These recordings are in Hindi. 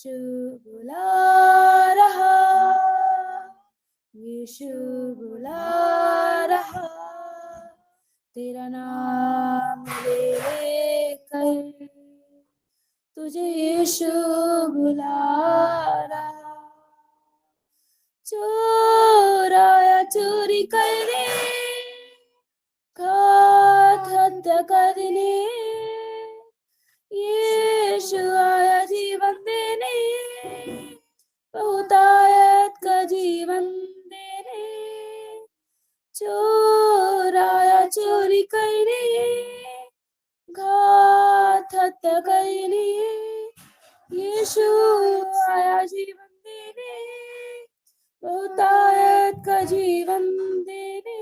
यीशु बुला रहा, यीशु बुला रहा, तेरा नाम लेकर तुझे यीशु बुला रहा। चोर आया चोरी करने, घात हत्या करने, यीशु आया जीवन देने, बहुतायत का जीवन देने। चोर आया चोरी करने, घात हत्या करने, यीशु आया जीवन देने, बहुतायत का जीवन देने।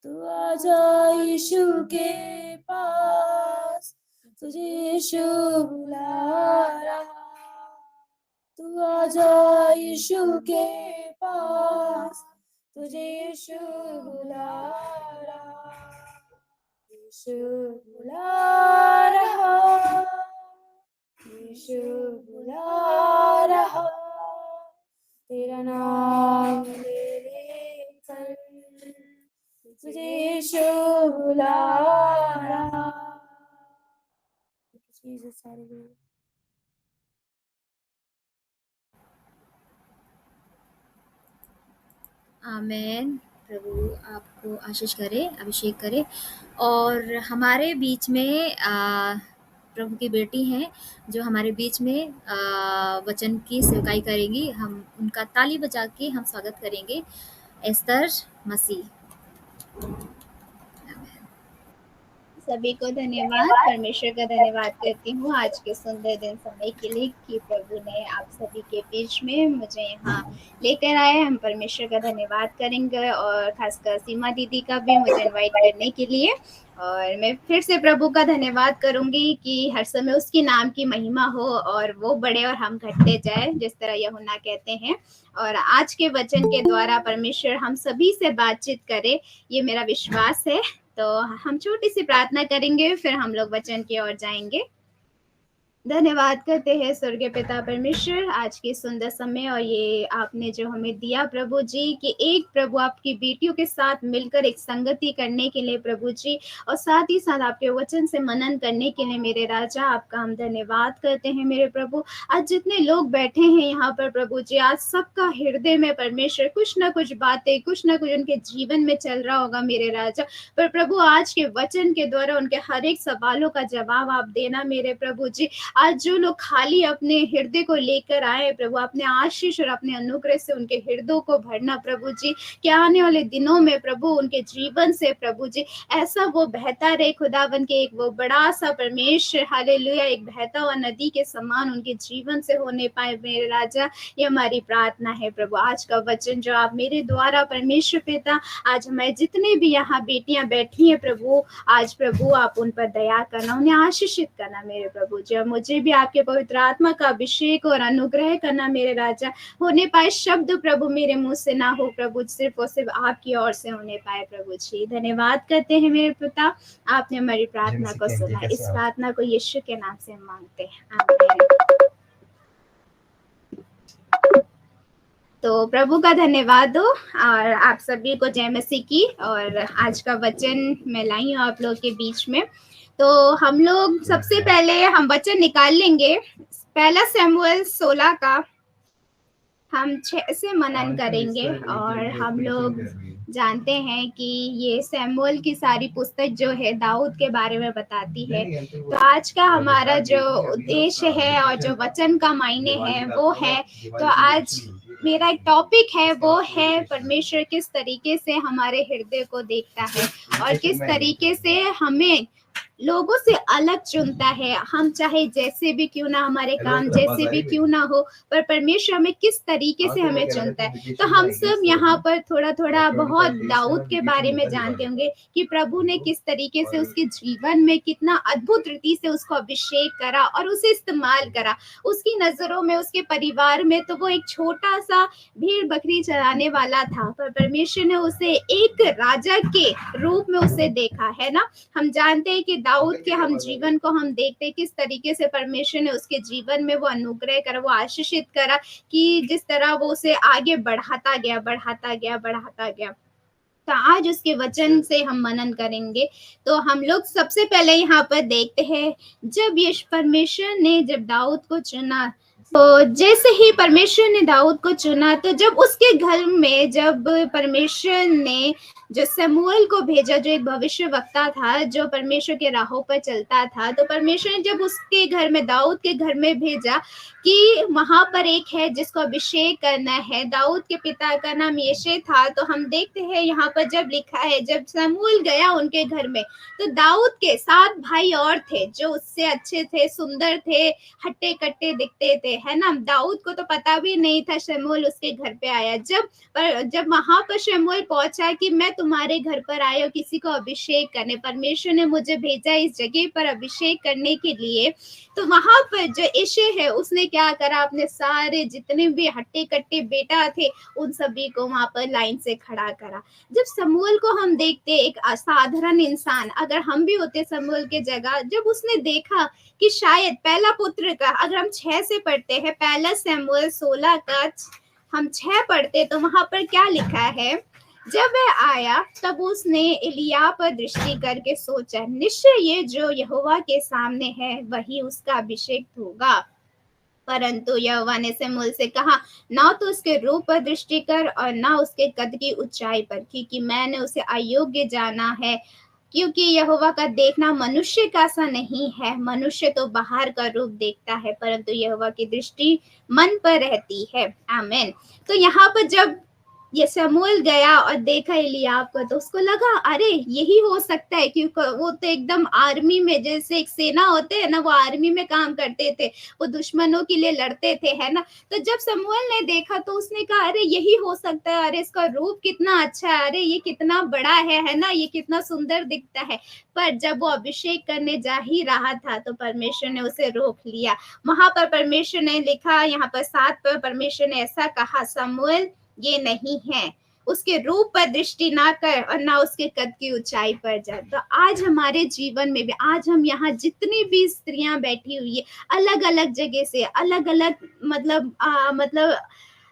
तू आजा यीशु के पास, तुझे यीशु बुला रहा। तू आजा यीशु के पास, तुझे यीशु बुला रहा। यीशु बुला रहा, यीशु बुला रहा, तेरा नाम लेकर तुझे यीशु बुला रहा। आमेन। प्रभु आपको आशीष करे, अभिषेक करे। और हमारे बीच में प्रभु की बेटी हैं जो हमारे बीच में वचन की सेवकाई करेंगी। हम उनका ताली बजा के हम स्वागत करेंगे। एस्तर मसीह। सभी को धन्यवाद, परमेश्वर का धन्यवाद करती हूँ आज के सुंदर दिन समय के लिए कि प्रभु ने आप सभी के बीच में मुझे यहाँ लेकर आए। हम परमेश्वर का धन्यवाद करेंगे और खासकर सीमा दीदी का भी मुझे इनवाइट करने के लिए। और मैं फिर से प्रभु का धन्यवाद करूंगी कि हर समय उसके नाम की महिमा हो और वो बढ़े और हम घटते जाए, जिस तरह यूहन्ना कहते हैं। और आज के वचन के द्वारा परमेश्वर हम सभी से बातचीत करे, ये मेरा विश्वास है। तो हम छोटी सी प्रार्थना करेंगे, फिर हम लोग वचन की ओर जाएंगे। धन्यवाद करते हैं स्वर्गीय पिता परमेश्वर आज के सुंदर समय और ये आपने जो हमें दिया प्रभु जी कि एक प्रभु आपकी बेटियों के साथ मिलकर एक संगति करने के लिए प्रभु जी, और साथ ही साथ आपके वचन से मनन करने के लिए मेरे राजा आपका हम धन्यवाद करते हैं मेरे प्रभु। आज जितने लोग बैठे हैं यहाँ पर प्रभु जी, आज सबका हृदय में परमेश्वर कुछ ना कुछ बातें, कुछ ना कुछ उनके जीवन में चल रहा होगा मेरे राजा। पर प्रभु आज के वचन के द्वारा उनके हर एक सवालों का जवाब आप देना मेरे प्रभु जी। आज जो लोग खाली अपने हृदय को लेकर आए प्रभु, अपने आशीष और अपने अनुग्रह से उनके हृदय को भरना प्रभु जी, क्या आने वाले दिनों में प्रभु उनके जीवन से प्रभु जी ऐसा वो बहता रहे खुदावन के एक वो बड़ा सा परमेश्वर हालेलुया एक बहता हुआ नदी के समान उनके जीवन से होने पाए मेरे राजा। ये हमारी प्रार्थना है प्रभु। आज का वचन जो आप मेरे द्वारा परमेश्वर पिता, आज हमारे जितने भी यहाँ बेटियां बैठी हैं प्रभु, आज प्रभु आप उन पर दया करना, उन्हें आशीषित करना मेरे प्रभु जी। और मुझे भी आपके पवित्र आत्मा का अभिषेक और अनुग्रह करना मेरे राजा। होने पाए शब्द प्रभु मेरे मुंह से ना हो प्रभु, सिर्फ और सिर्फ आपकी ओर से होने पाए प्रभु जी। धन्यवाद करते हैं मेरे पिता, आपने हमारी प्रार्थना को सुना। इस प्रार्थना को यीशु के नाम से मांगते हैं, आमीन। तो प्रभु का धन्यवाद हो और आप सभी को जय मसीह की। और आज का वचन मैं लाई हूँ आप लोग के बीच में। तो हम लोग सबसे पहले हम वचन निकाल लेंगे पहला शमूएल 16 का हम 6 से मनन करेंगे। और हम लोग जानते हैं कि ये शमूएल की सारी पुस्तक जो है दाऊद के बारे में बताती है। तो आज का हमारा जो उद्देश्य है और जो वचन का मायने है वो है, तो आज मेरा एक टॉपिक है वो है परमेश्वर किस तरीके से हमारे हृदय को देखता है और किस तरीके से हमें लोगों से अलग चुनता है। हम चाहे जैसे भी क्यों ना, हमारे काम जैसे भी क्यों ना हो, पर परमेश्वर हमें किस तरीके से हमें चुनता है। तो हम सब यहाँ पर थोड़ा थोड़ा बहुत दाऊद के बारे में जानते होंगे कि प्रभु ने किस तरीके से उसके जीवन में कितना अद्भुत रीति से उसको अभिषेक करा और उसे इस्तेमाल करा। उसकी नजरों में, उसके परिवार में तो वो एक छोटा सा भेड़ बकरी चराने वाला था, पर परमेश्वर ने उसे एक राजा के रूप में उसे देखा है ना। हम जानते हैं कि दाऊद के हम जीवन को हम देखते हैं किस तरीके से परमेश्वर ने उसके जीवन में वो अनुग्रह करा, वो आशीषित करा कि जिस तरह वो उसे आगे बढ़ाता गया बढ़ाता गया बढ़ाता गया। तो आज उसके वचन से हम मनन करेंगे। तो हम लोग सबसे पहले यहाँ पर देखते हैं, जब यीशु परमेश्वर ने जब दाऊद को चुना, तो जैसे ही परमेश्वर ने दाऊद को चुना, तो जब उसके घर में जब परमेश्वर ने जो शमूएल को भेजा, जो एक भविष्यवक्ता था, जो परमेश्वर के राहों पर चलता था, तो परमेश्वर ने जब उसके घर में, दाऊद के घर में भेजा कि वहां पर एक है जिसको अभिषेक करना है। दाऊद के पिता का नाम यिशै था। तो हम देखते हैं यहाँ पर जब लिखा है, जब शमूएल गया उनके घर में, तो दाऊद के 7 भाई और थे जो उससे अच्छे थे, सुंदर थे, हट्टे कट्टे दिखते थे, है ना। दाऊद को तो पता भी नहीं था शमूएल उसके घर पे आया। जब वहां पर शमूएल पहुंचा कि मैं तुम्हारे घर पर आया हूं किसी को अभिषेक करने, परमेश्वर ने मुझे भेजा इस जगह पर अभिषेक करने के लिए, तो वहां पर जो यिशै है उसने क्या करा, अपने सारे जितने भी हट्टे कट्टे बेटा थे उन सभी को वहां पर लाइन से खड़ा करा। जब शमूएल को हम देखते, एक असाधारण इंसान, अगर हम भी होते शमूएल के जगह, जब उसने देखा कि शायद पहला पुत्र का, अगर हम 6 से पढ़ते हैं, पहला शमूएल 16 का हम 6 पढ़ते, तो वहां पर क्या लिखा है, जब वह आया तब उसने एलिय्याह पर दृष्टि करके सोचा, निश्चय ये जो यहोवा के सामने है वही उसका अभिषेक होगा। परंतु यहोवा ने शमूएल से कहा, ना तो उसके रूप पर दृष्टि कर और ना उसके कद की ऊंचाई पर, क्योंकि मैंने उसे अयोग्य जाना है। क्योंकि यहोवा का देखना मनुष्य का सा नहीं है, मनुष्य तो बाहर का रूप देखता है, परंतु यहोवा की दृष्टि मन पर रहती है। आमीन। तो यहाँ पर जब ये शमूएल गया और देखा एलिय्याह को, तो उसको लगा अरे यही हो सकता है, क्योंकि वो तो एकदम आर्मी में, जैसे एक सेना होते हैं ना, वो आर्मी में काम करते थे, वो दुश्मनों के लिए लड़ते थे, है ना। तो जब शमूएल ने देखा तो उसने कहा अरे यही हो सकता है, अरे इसका रूप कितना अच्छा है, अरे ये कितना बड़ा है ना, ये कितना सुंदर दिखता है। पर जब वो अभिषेक करने जा ही रहा था तो परमेश्वर ने उसे रोक लिया। वहां पर परमेश्वर ने लिखा, यहाँ पर 7 पर परमेश्वर ने ऐसा कहा, शमूएल ये नहीं है, उसके रूप पर दृष्टि ना कर और ना उसके कद की ऊंचाई पर जा। तो आज हमारे जीवन में भी, आज हम यहाँ जितनी भी स्त्रियां बैठी हुई है, अलग अलग जगह से, अलग अलग मतलब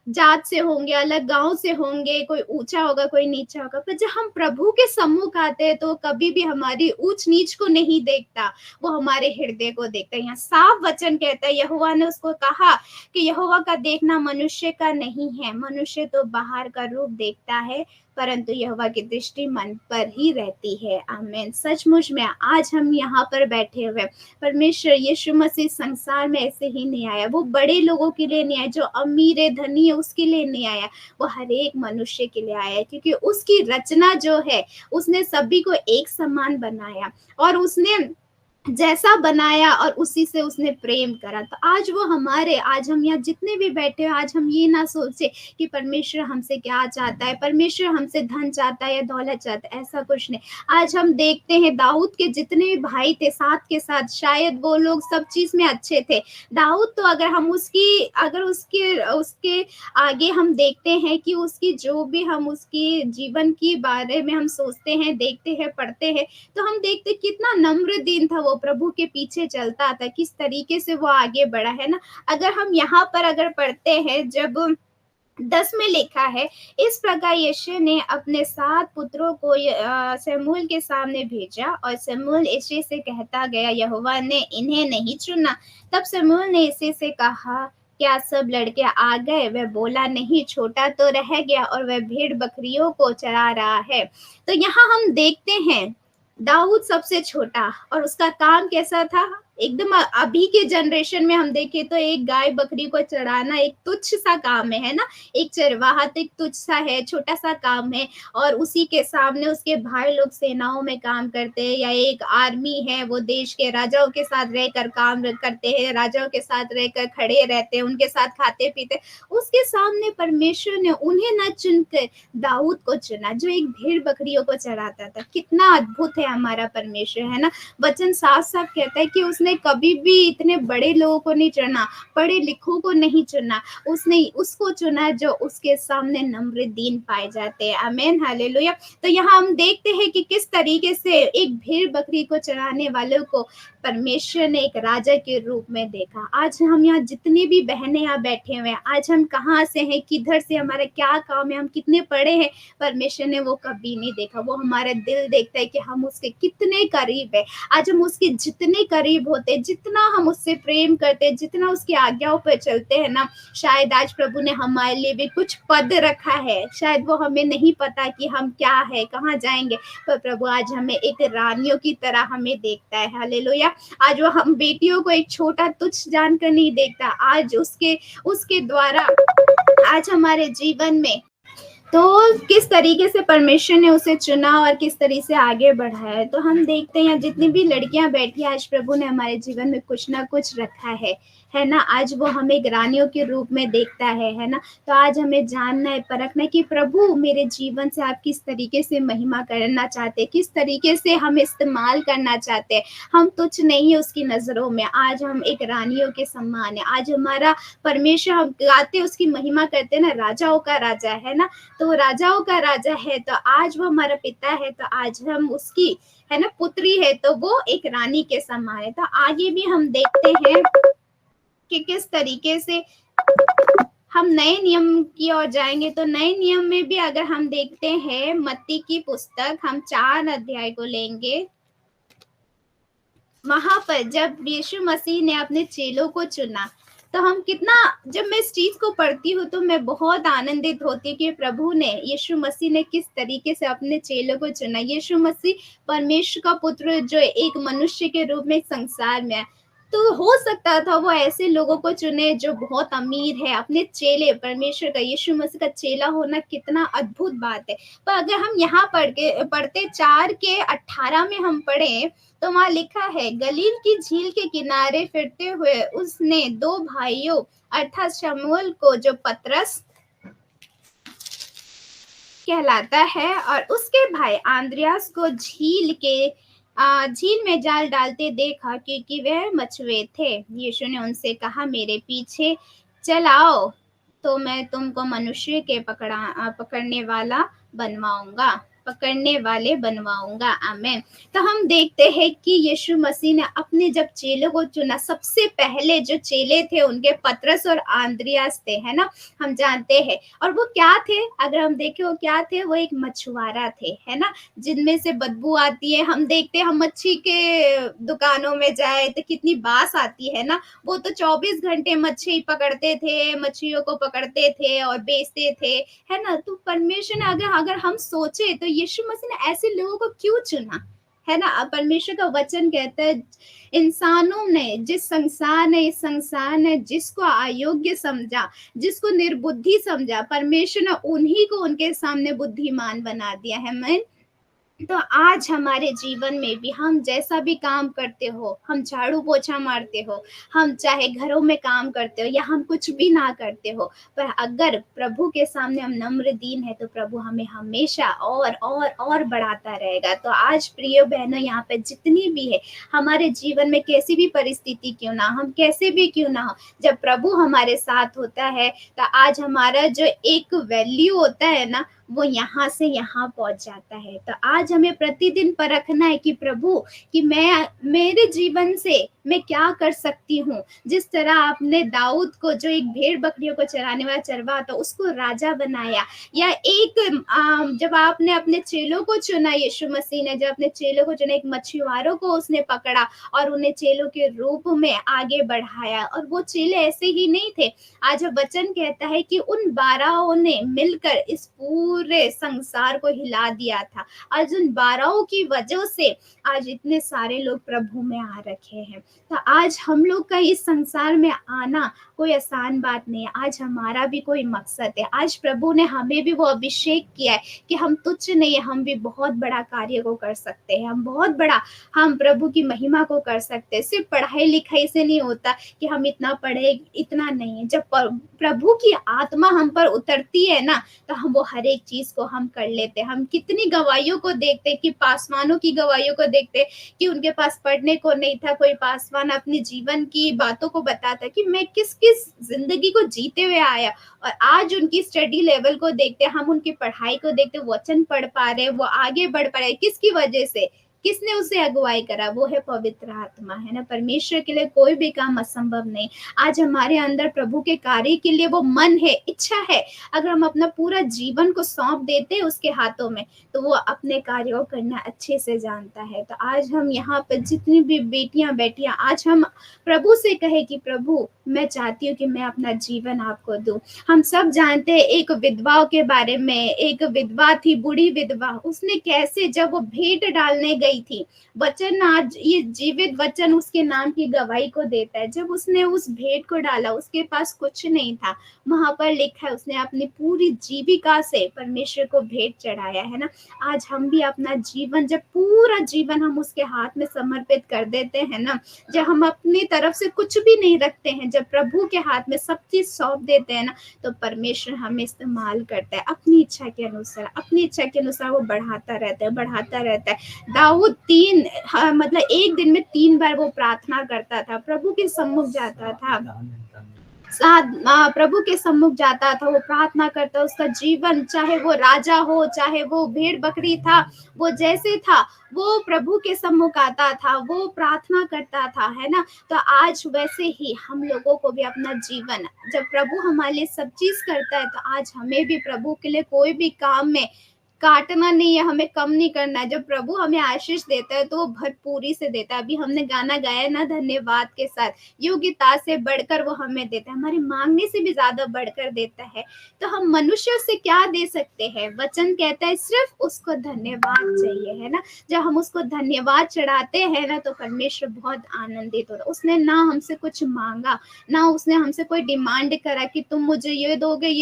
जात से होंगे, अलग गांव से होंगे, कोई ऊंचा होगा कोई नीचा होगा, पर जब हम प्रभु के सम्मुख आते हैं तो कभी भी हमारी ऊंच नीच को नहीं देखता, वो हमारे हृदय को देखता है। यहाँ साफ वचन कहता है, यहोवा ने उसको कहा कि यहोवा का देखना मनुष्य का नहीं है, मनुष्य तो बाहर का रूप देखता है, परंतु यहोवा की दृष्टि मन पर ही रहती है। आमीन। सचमुच में आज हम यहाँ पर बैठे हुए, परमेश्वर यीशु मसीह संसार में ऐसे ही नहीं आया, वो बड़े लोगों के लिए नहीं आया, जो अमीर है धनी है उसके लिए नहीं आया, वो हर एक मनुष्य के लिए आया है, क्योंकि उसकी रचना जो है, उसने सभी को एक समान बनाया और उसने जैसा बनाया और उसी से उसने प्रेम करा। तो आज वो हमारे, आज हम यहाँ जितने भी बैठे हैं, आज हम ये ना सोचे कि परमेश्वर हमसे क्या चाहता है, परमेश्वर हमसे धन चाहता है या दौलत चाहता है, ऐसा कुछ नहीं। आज हम देखते हैं दाऊद के जितने भी भाई थे, साथ के साथ शायद वो लोग सब चीज में अच्छे थे। दाऊद तो अगर हम उसके आगे हम देखते हैं कि उसकी जो भी हम उसकी जीवन के बारे में हम सोचते हैं, देखते हैं, पढ़ते हैं, तो हम देखते कितना नम्र दिन था, वो प्रभु के पीछे चलता था, किस तरीके से वो आगे बढ़ा, है ना। अगर हम यहाँ पर अगर पढ़ते हैं, जब 10 में लिखा है, इस प्रकार यिशै ने अपने 7 पुत्रों को शमूएल के सामने भेजा और शमूएल यिशै से कहता गया, यहोवा ने इन्हें नहीं चुना। तब शमूएल ने यिशै से कहा, क्या सब लड़के आ गए? वह बोला, नहीं, छोटा तो रह गया और वह भेड़ बकरियों को चरा रहा है। तो यहाँ हम देखते हैं दाऊद सबसे छोटा, और उसका काम कैसा था, एकदम अभी के जनरेशन में हम देखें तो एक गाय बकरी को चढ़ाना एक तुच्छ सा काम है ना, एक चरवाहा तो एक तुच्छ सा है, छोटा सा काम है, और उसी के सामने उसके भाई लोग सेनाओं में काम करते हैं, या एक आर्मी है, वो देश के राजाओं के साथ रहकर काम करते हैं, राजाओं के साथ रहकर खड़े रहते हैं, उनके साथ खाते पीते। उसके सामने परमेश्वर ने उन्हें न चुनकर दाऊद को चुना, जो एक भेड़ बकरियों को चढ़ाता था। कितना अद्भुत है हमारा परमेश्वर, है ना। वचन साफ साफ कहता है कि उसने उसने कभी भी इतने बड़े लोगों को नहीं चुना, पढ़े लिखों को नहीं चुना, उसने उसको चुना जो उसके सामने नम्र दीन पाए जाते हैं। आमीन, हालेलुया। तो यहाँ हम देखते हैं कि किस तरीके से एक भेड़ बकरी को चराने वालों को परमेश्वर ने एक राजा के रूप में देखा। आज हम यहाँ जितनी भी बहनें यहाँ बैठे हुए हैं, आज हम कहाँ से हैं, किधर से, हमारा क्या काम है, हम कितने पढ़े हैं, परमेश्वर ने वो कभी नहीं देखा। वो हमारा दिल देखता है कि हम उसके कितने करीब है। आज हम उसके जितने करीब होते, जितना हम उससे प्रेम करते, जितना उसकी आज्ञाओं पर चलते हैं ना, शायद आज प्रभु ने हमारे लिए भी कुछ पद रखा है। शायद वो हमें नहीं पता कि हम क्या है, कहाँ जाएंगे, पर प्रभु आज हमें एक रानियों की तरह हमें देखता है। हालेलुया। आज वो हम बेटियों को एक छोटा तुच्छ जानकर नहीं देखता। आज उसके द्वारा आज हमारे जीवन में तो किस तरीके से परमेश्वर ने उसे चुना और किस तरीके से आगे बढ़ाया है। तो हम देखते हैं जितनी भी लड़कियां बैठी हैं, आज प्रभु ने हमारे जीवन में कुछ ना कुछ रखा है ना। आज वो हमें ग्रानियों के रूप में देखता है ना। तो आज हमें जानना है, परखना है कि प्रभु मेरे जीवन से आप किस तरीके से महिमा करना चाहते हैं, किस तरीके से हम इस्तेमाल करना चाहते हैं। हम तुच्छ नहीं है उसकी नजरों में, आज हम एक रानियों के समान है। आज हमारा परमेश्वर, हम गाते उसकी महिमा करते हैं ना, राजाओं का राजा है ना। तो राजाओं का राजा है, तो आज वो हमारा पिता है, तो आज हम उसकी है ना पुत्री है, तो वो एक रानी के समान है। तो आगे भी हम देखते हैं कि किस तरीके से हम नए नियम की ओर जाएंगे। तो नए नियम में भी अगर हम देखते हैं मत्ती की पुस्तक, हम 4 अध्याय को लेंगे। वहां पर जब यीशु मसीह ने अपने चेलों को चुना, तो हम कितना, जब मैं इस चीज को पढ़ती हूँ तो मैं बहुत आनंदित होती हूँ कि प्रभु ने, यीशु मसीह ने किस तरीके से अपने चेलों को चुना। यीशु मसीह परमेश्वर का पुत्र जो एक मनुष्य के रूप में संसार में है, तो हो सकता था वो ऐसे लोगों को चुने जो बहुत अमीर है, अपने चेले, परमेश्वर का, यीशु मसीह का चेला होना कितना अद्भुत बात है। पर अगर हम यहाँ पढ़ते 4:18 में हम पढ़े, तो वहां लिखा है, गलील की झील के किनारे फिरते हुए उसने 2 भाइयों अर्थात शमूएल को, जो पतरस कहलाता है, और उसके भाई आंद्रियास को झील में जाल डालते देखा, क्योंकि वह मछुए थे। यीशु ने उनसे कहा, मेरे पीछे चल आओ, तो मैं तुमको मनुष्य के पकड़ने वाले बनवाऊंगा। आमीन। तो हम देखते हैं कि यीशु मसीह ने अपने जब चेलों को चुना, सबसे पहले जो चेले थे उनके पतरस और आंद्रियास थे, है ना, हम जानते हैं। और वो क्या थे, अगर हम देखें वो क्या थे, वो एक मछुआरा थे, है ना, जिनमें से बदबू आती है। हम देखते हैं, हम मच्छी के दुकानों में जाए तो कितनी बास आती है ना। वो तो 24 घंटे मच्छी पकड़ते थे, मच्छियों को पकड़ते थे और बेचते थे, है ना। तो परमेश्वर ने, अगर हम सोचे तो यीशु मसीह ने ऐसे लोगों को क्यों चुना, है ना। परमेश्वर का वचन कहता है, इंसानों ने, इस संसार ने जिसको अयोग्य समझा, जिसको निर्बुद्धि समझा, परमेश्वर ने उन्हीं को उनके सामने बुद्धिमान बना दिया है। मैं तो आज हमारे जीवन में भी हम जैसा भी काम करते हो, हम झाड़ू पोछा मारते हो, हम चाहे घरों में काम करते हो या हम कुछ भी ना करते हो, पर अगर प्रभु के सामने हम नम्र दीन है, तो प्रभु हमें हमेशा और बढ़ाता रहेगा। तो आज प्रिय बहनों, यहाँ पे जितनी भी है, हमारे जीवन में कैसी भी परिस्थिति क्यों ना, हम कैसे भी क्यों ना हो, जब प्रभु हमारे साथ होता है, तो आज हमारा जो एक वैल्यू होता है ना, वो यहाँ से यहाँ पहुंच जाता है। तो आज हमें प्रतिदिन परखना है कि प्रभु, कि मैं, मेरे जीवन से मैं क्या कर सकती हूँ। जिस तरह आपने दाऊद को, जो एक भेड़ बकरियों को चराने वाला चरवाहा था, उसको राजा बनाया, या जब आपने अपने चेलों को चुना, यीशु मसीह ने जब अपने चेलों को चुना, एक मछुआरों को उसने पकड़ा और उन्हें चेलों के रूप में आगे बढ़ाया। और वो चेले ऐसे ही नहीं थे। आज वचन कहता है कि उन 12 ने मिलकर इस पूरे संसार को हिला दिया था। आज उन 12 की वजह से आज इतने सारे लोग प्रभु में आ रखे हैं। तो आज हम लोग का इस संसार में आना कोई आसान बात नहीं है। आज हमारा भी कोई मकसद है। आज प्रभु ने हमें भी वो अभिषेक किया है कि हम तुच्छ नहीं है, हम भी बहुत बड़ा कार्य को कर सकते हैं। हम प्रभु की महिमा को कर सकते हैं। सिर्फ पढ़ाई लिखाई से नहीं होता कि हम इतना पढ़े, इतना नहीं है। जब प्रभु की आत्मा हम पर उतरती है ना, तो हम वो हर एक चीज को हम कर लेते हैं। हम कितनी गवाहियों को देखते हैं, कि पासवानों की गवाहियों को देखते हैं कि उनके पास पढ़ने को नहीं था, कोई पास पासवान अपने जीवन की बातों को बताता कि मैं किस किस जिंदगी को जीते हुए आया, और आज उनकी स्टडी लेवल को देखते, हम उनकी पढ़ाई को देखते, वचन पढ़ पा रहे, वो आगे बढ़ पा रहे, किसकी वजह से, किसने उसे अगुवाई करा, वो है पवित्र आत्मा, है ना। परमेश्वर के लिए कोई भी काम असंभव नहीं। आज हमारे अंदर प्रभु के कार्य के लिए वो मन है, इच्छा है, अगर हम अपना पूरा जीवन को सौंप देते हैं उसके हाथों में, तो वो अपने कार्यों को करना अच्छे से जानता है। तो आज हम यहाँ पर जितनी भी बेटियां बैठियां, आज हम प्रभु से कहे कि प्रभु मैं चाहती हूँ कि मैं अपना जीवन आपको दूं। हम सब जानते हैं एक विधवा के बारे में, एक विधवा थी, बूढ़ी विधवा, उसने कैसे जब वो भेंट डालने गई थी, वचन आज ये जीवित वचन उसके नाम की गवाही को देता है, जब उसने उस भेंट को डाला उसके पास कुछ नहीं था, वहां पर लिखा है उसने अपनी पूरी जीविका से परमेश्वर को भेंट चढ़ाया, है ना। आज हम भी अपना जीवन, जब पूरा जीवन हम उसके हाथ में समर्पित कर देते हैं ना, जब हम अपनी तरफ से कुछ भी नहीं रखते हैं, जब प्रभु के हाथ में सब चीज सौंप देते हैं ना, तो परमेश्वर हमें इस्तेमाल करता है अपनी इच्छा के अनुसार, अपनी इच्छा के अनुसार वो बढ़ाता रहता है, बढ़ाता रहता है। दाऊद मतलब एक दिन में 3 बार वो प्रार्थना करता था, प्रभु के सम्मुख जाता था, प्रभु के सम्मुख जाता था, वो प्रार्थना करता, उसका जीवन चाहे वो राजा हो, चाहे वो भेड़ बकरी था, वो जैसे था वो प्रभु के सम्मुख आता था, वो प्रार्थना करता था, है ना। तो आज वैसे ही हम लोगों को भी अपना जीवन, जब प्रभु हमारे लिए सब चीज करता है, तो आज हमें भी प्रभु के लिए कोई भी काम में काटना नहीं है, हमें कम नहीं करना है। जब प्रभु हमें आशीष देता है तो वो भरपूरी से देता है। अभी हमने गाना गाया ना, धन्यवाद के साथ, योग्यता से बढ़कर वो हमें देता है, हमारे मांगने से भी ज्यादा बढ़कर देता है। तो हम मनुष्य से क्या दे सकते हैं? वचन कहता है सिर्फ उसको धन्यवाद चाहिए, है ना। जब हम उसको धन्यवाद चढ़ाते हैं ना, तो परमेश्वर बहुत आनंदित होता है। उसने ना हमसे कुछ मांगा, ना उसने हमसे कोई डिमांड करा कि तुम मुझे ये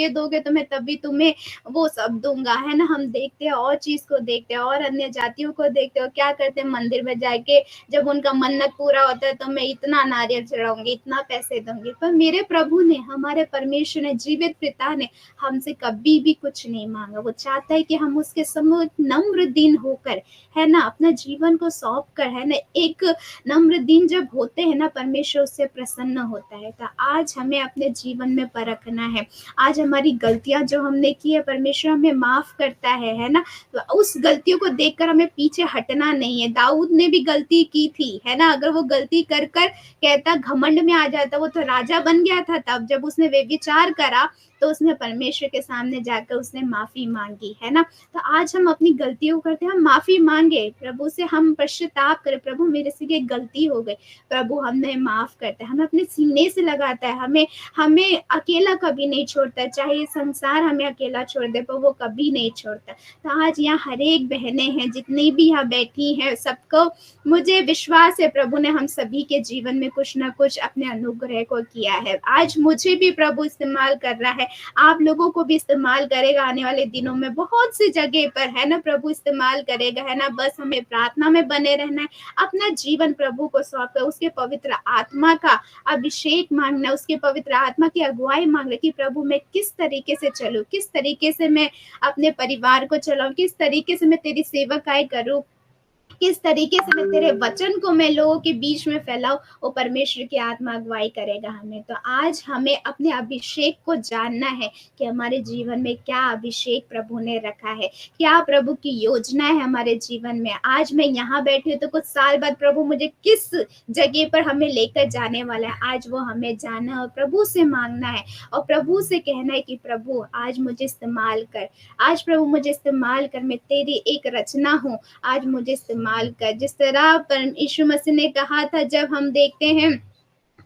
दोगे तो मैं तभी तुम्हें वो सब दूंगा, है ना। हम देखते हैं और चीज को देखते हैं, और अन्य जातियों को देखते हो क्या करते हैं, मंदिर में जाके जब उनका मन्नत पूरा होता है तो मैं इतना नारियल चढ़ाऊंगी, इतना पैसे दूंगी। पर मेरे प्रभु ने, हमारे परमेश्वर ने, जीवित पिता ने हमसे कभी भी कुछ नहीं मांगा। वो चाहता है कि हम उसके सम्मुख नम्र दीन होकर, है ना, अपना जीवन को सौंप कर, है ना, एक नम्र दीन जब होते हैं ना, परमेश्वर उससे प्रसन्न होता है। तो आज हमें अपने जीवन में परखना है। आज हमारी गलतियां जो हमने की है, परमेश्वर हमें माफ करता है ना। तो उस गलतियों को देखकर हमें पीछे हटना नहीं है। दाऊद ने भी गलती की थी, है ना। अगर वो गलती कर कहता, घमंड में आ जाता, वो तो राजा बन गया था। तब जब उसने व्यभिचार करा तो उसने परमेश्वर के सामने जाकर उसने माफी मांगी, है ना। तो आज हम अपनी गलतियों करते हैं, हम माफी मांगे प्रभु से, हम पश्चाताप करें, प्रभु मेरे से ये गलती हो गई, प्रभु हमें माफ करता है, हमें अपने सीने से लगाता है, हमें अकेला कभी नहीं छोड़ता। चाहे ये संसार हमें अकेला छोड़ दे, पर वो कभी नहीं छोड़ता। तो आज यहाँ हर एक बहनें हैं, जितनी भी यहाँ बैठी हैं, सबको मुझे विश्वास है प्रभु ने हम सभी के जीवन में कुछ ना कुछ अपने अनुग्रह को किया है। आज मुझे भी प्रभु इस्तेमाल कर रहा है, आप लोगों को भी इस्तेमाल करेगा आने वाले दिनों में, बहुत सी जगह पर, है ना, प्रभु इस्तेमाल करेगा, है ना। बस हमें प्रार्थना में बने रहना है, अपना जीवन प्रभु को सौंप कर उसके पवित्र आत्मा का अभिषेक मांगना, उसके पवित्र आत्मा की अगुवाई मांगना कि प्रभु मैं किस तरीके से चलूं, किस तरीके से मैं अपने परिवार को चलाऊं, किस तरीके से मैं तेरी सेवकाई करूं, किस तरीके से मैं तेरे वचन को मैं लोगों के बीच में फैलाऊं। वो परमेश्वर की आत्मा अगुवाई करेगा हमें। तो आज हमें अपने अभिषेक को जानना है कि हमारे जीवन में क्या अभिषेक प्रभु ने रखा है, क्या प्रभु की योजना है हमारे जीवन में। आज मैं यहाँ बैठी हूँ तो कुछ साल बाद प्रभु मुझे किस जगह पर हमें लेकर जाने वाला है, आज वो हमें जानना और प्रभु से मांगना है, और प्रभु से कहना है कि प्रभु आज मुझे इस्तेमाल कर, आज प्रभु मुझे इस्तेमाल कर, मैं तेरी एक रचना हूँ, आज मुझे इस्तेमाल कर। जिस तरह यीशु मसीह ने कहा था, जब हम देखते हैं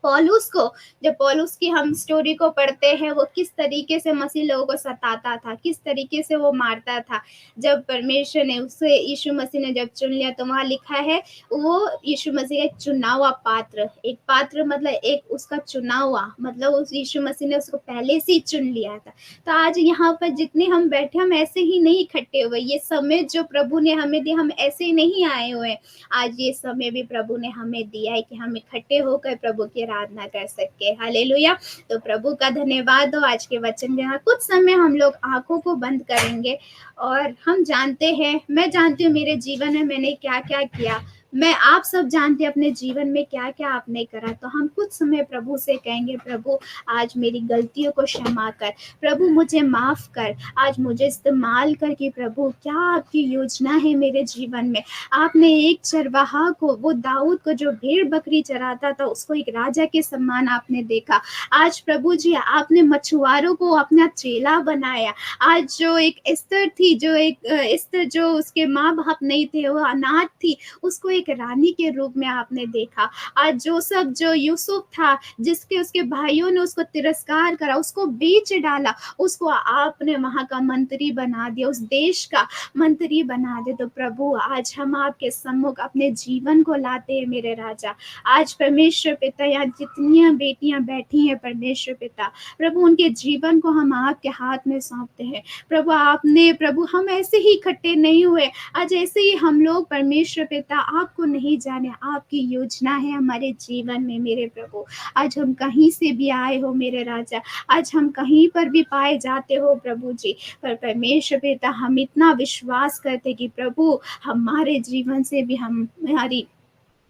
पौलुस को, जब पौलुस की हम स्टोरी को पढ़ते हैं, वो किस तरीके से मसीह लोगों को सताता था, किस तरीके से वो मारता था। जब परमेश्वर ने उसे, यीशु मसीह ने जब चुन लिया, तो वहाँ लिखा है वो यीशु मसीह का चुना हुआ पात्र, एक पात्र मतलब एक उसका चुना हुआ, मतलब उस यीशु मसीह ने उसको पहले से ही चुन लिया था। तो आज यहाँ पर जितने हम बैठे, हम ऐसे ही नहीं इकट्ठे हुए, ये समय जो प्रभु ने हमें दिया, हम ऐसे ही नहीं आए हुए। आज ये समय भी प्रभु ने हमें दिया है कि हम इकट्ठे होकर प्रभु की आराधना कर सके। हालेलुया। तो प्रभु का धन्यवाद हो। आज के वचन में यहाँ कुछ समय हम लोग आंखों को बंद करेंगे, और हम जानते हैं, मैं जानती हूँ मेरे जीवन में मैंने क्या क्या किया, मैं आप सब जानते हैं अपने जीवन में क्या क्या आपने करा। तो हम कुछ समय प्रभु से कहेंगे, प्रभु आज मेरी गलतियों को क्षमा कर, प्रभु मुझे माफ कर, आज मुझे इस्तेमाल कर कि प्रभु क्या आपकी योजना है मेरे जीवन में। आपने एक चरवाहा को, वो दाऊद को जो भेड़ बकरी चराता था, उसको एक राजा के समान आपने देखा। आज प्रभु जी आपने मछुआरों को अपना चेला बनाया। आज जो एक एस्तर थी, जो एक एस्तर जो उसके माँ बाप नहीं थे, वो अनाथ थी, उसको एक रानी के रूप में आपने देखा। आज जोसेफ, जो यूसुफ था, जिसके उसके भाइयों ने उसको तिरस्कार करा, उसको बेच डाला, उसको आपने वहां का मंत्री बना दिया, उस देश का मंत्री बना दे। तो प्रभु आज हम आपके सम्मुख अपने जीवन को लाते हैं मेरे राजा। आज परमेश्वर पिता, यहाँ जितनी बेटियां बैठी हैं परमेश्वर पिता, प्रभु उनके जीवन को हम आपके हाथ में सौंपते हैं। प्रभु आपने, प्रभु हम ऐसे ही इकट्ठे नहीं हुए, आज ऐसे ही हम लोग परमेश्वर पिता आपको नहीं जाने, आपकी योजना है हमारे जीवन में मेरे प्रभु। आज हम कहीं से भी आए हो मेरे राजा, आज हम कहीं पर भी पाए जाते हो प्रभु जी, पर परमेश्वर पिता हम इतना विश्वास करते कि प्रभु हमारे जीवन से भी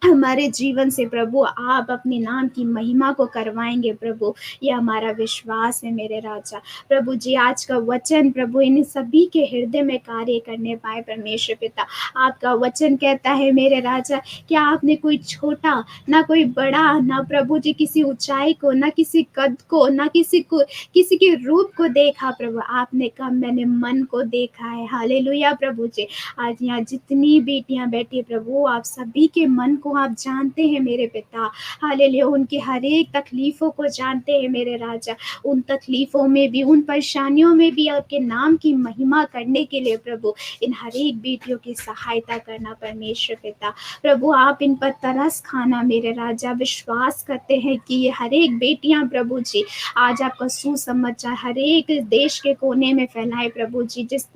हमारे जीवन से प्रभु आप अपने नाम की महिमा को करवाएंगे प्रभु, ये हमारा विश्वास है मेरे राजा। प्रभु जी आज का वचन प्रभु इन सभी के हृदय में कार्य करने पाए परमेश्वर पिता। आपका वचन कहता है मेरे राजा कि आपने कोई छोटा ना कोई बड़ा, ना प्रभु जी किसी ऊंचाई को, ना किसी कद को, ना किसी के रूप को देखा प्रभु, आपने कहा मैंने मन को देखा है। हालेलुया प्रभु जी। आज यहाँ जितनी बेटियां बैठी प्रभु, आप सभी के मन को आप जानते हैं मेरे पिता। हालेलुया, उनकी हर एक तकलीफों को जानते हैं मेरे राजा। उन तकलीफों में भी, उन परेशानियों में भी आपके नाम की महिमा करने के लिए प्रभु इन हर एक बेटियों की सहायता करना परमेश्वर पिता। प्रभु आप इन पर तरस खाना मेरे राजा। विश्वास करते हैं कि ये हर एक बेटियां प्रभु जी आज आपका सुसमाचार हर एक देश के कोने में फैलाए प्रभु जी, जिस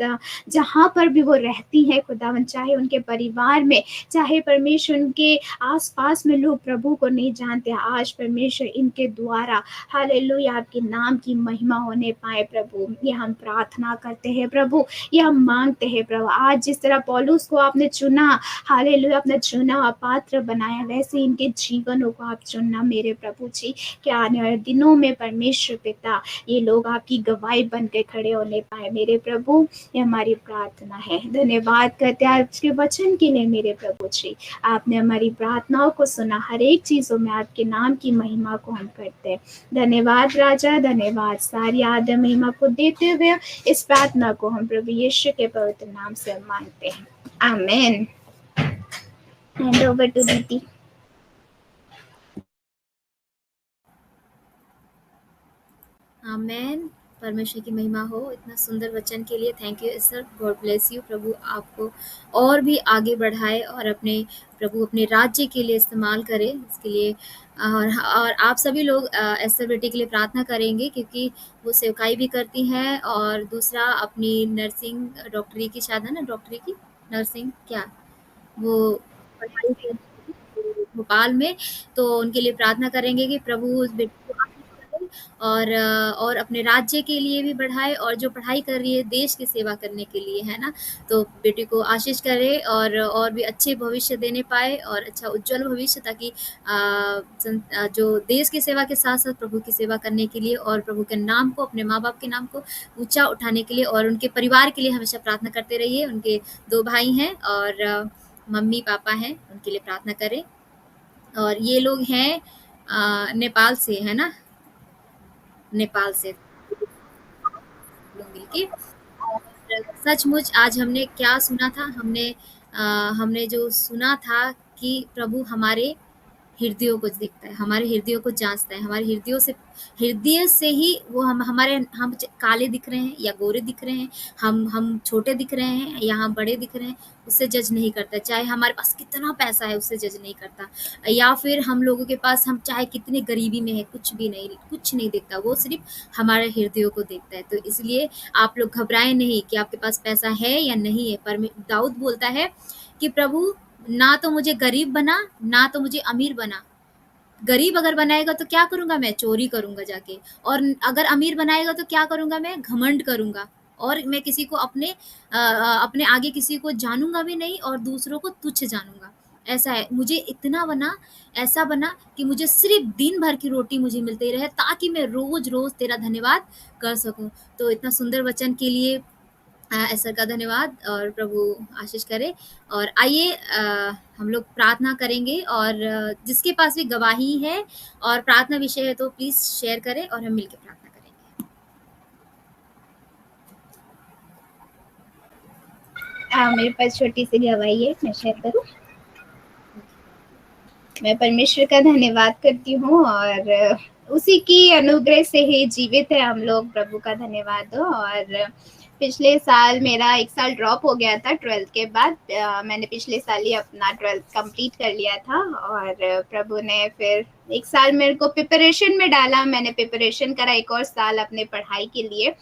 जहाँ पर भी वो रहती है खुदावन, चाहे उनके परिवार में, चाहे परमेश्वर उनके आसपास में लोग प्रभु को नहीं जानते, आज परमेश्वर इनके द्वारा हालेलुया आपके नाम की महिमा होने पाए प्रभु। ये हम प्रार्थना करते हैं प्रभु, ये हम मांगते हैं प्रभु। आज जिस तरह पौलुस को आपने चुना, हालेलुया अपना चुना हुआ पात्र बनाया, वैसे इनके जीवनों को आप चुनना मेरे प्रभु जी, कि आने वाले दिनों में परमेश्वर पिता ये लोग आपकी गवाही बन के खड़े होने पाए मेरे प्रभु। ये हमारी प्रार्थना है। धन्यवाद करते हैं आज के वचन के लिए मेरे प्रभु जी। आपने हमारी प्रार्थनाओं को सुना, हर एक चीजों में आपके नाम की महिमा को हम करते हैं। धन्यवाद राजा, धन्यवाद। सारी आदर महिमा को देते हुए इस प्रार्थना को हम प्रभु यीशु के पवित्र नाम से मांगते हैं, आमीन। हैंड ओवर टू दीदी। आमेन। परमेश्वर की महिमा हो। इतना सुंदर वचन के लिए thank you sir, god bless you. प्रभु आपको और भी आगे बढ़ाए और अपने प्रभु अपने राज्य के लिए इस्तेमाल करे इसके लिए। और आप सभी लोग एस्तर बेटी के लिए प्रार्थना करेंगे, क्योंकि वो सेवकाई भी करती हैं, और दूसरा अपनी नर्सिंग डॉक्टरी की, शायद है ना, डॉक्टरी की नर्सिंग क्या वो पढ़ाई कर भोपाल में, तो उनके लिए प्रार्थना करेंगे कि प्रभु उस बेटी को आशीष करे और अपने राज्य के लिए भी बढ़ाए, और जो पढ़ाई कर रही है देश की सेवा करने के लिए, है ना, तो बेटी को आशीष करे और भी अच्छे भविष्य देने पाए, और अच्छा उज्जवल भविष्य, ताकि जो देश की सेवा के साथ साथ प्रभु की सेवा करने के लिए और प्रभु के नाम को, अपने माँ बाप के नाम को ऊंचा उठाने के लिए और उनके परिवार के लिए हमेशा प्रार्थना करते रहिए। उनके 2 भाई हैं और मम्मी पापा हैं, उनके लिए प्रार्थना करें। और ये लोग हैं नेपाल से, है ना, नेपाल से लोग मिलके। और सचमुच आज हमने क्या सुना था, हमने जो सुना था कि प्रभु हमारे हृदयों को देखता है, हमारे हृदयों को जांचता है, हमारे हृदय से ही वो हम काले दिख रहे हैं या गोरे दिख रहे हैं, हम छोटे दिख रहे हैं या हम बड़े दिख रहे हैं, उससे जज नहीं करता। चाहे हमारे पास कितना पैसा है, उससे जज नहीं करता। या फिर हम लोगों के पास हम चाहे कितनी गरीबी में है, कुछ नहीं देखता, वो सिर्फ हमारे हृदयों को देखता है। तो इसलिए आप लोग घबराएं नहीं कि आपके पास पैसा है या नहीं है। पर दाऊद बोलता है कि प्रभु ना तो मुझे गरीब बना, ना तो मुझे अमीर बना। गरीब अगर बनाएगा तो क्या करूंगा मैं? चोरी करूंगा जाके। और अगर अमीर बनाएगा तो क्या करूंगा मैं? घमंड करूंगा, और मैं किसी को अपने आगे किसी को जानूंगा भी नहीं और दूसरों को तुच्छ जानूंगा। ऐसा है, मुझे इतना बना, ऐसा बना कि मुझे सिर्फ़ दिन भर की रोटी मुझे मिलती रहे, ताकि मैं रोज़-रोज़ तेरा धन्यवाद कर सकूँ। तो इतना सुंदर वचन के लिए ईश्वर का धन्यवाद, और प्रभु आशीष करे। और आइए हम लोग प्रार्थना करेंगे, और जिसके पास भी गवाही है और प्रार्थना विषय है तो प्लीज़ शेयर करें, और हम मिलके प्रार्थना करेंगे। मेरे पास छोटी सी गवाही है, मैं शेयर करूँ। मैं परमेश्वर का धन्यवाद करती हूँ, और उसी की अनुग्रह से ही जीवित है हम लोग। प्रभु का धन्यवाद हो। और पिछले साल मेरा 1 साल ड्रॉप हो गया था 12th के बाद। मैंने पिछले साल ही अपना 12th कंप्लीट कर लिया था, और प्रभु ने फिर 1 साल मेरे को प्रिपरेशन में डाला। मैंने प्रिपरेशन करा 1 और साल अपने पढ़ाई के लिए,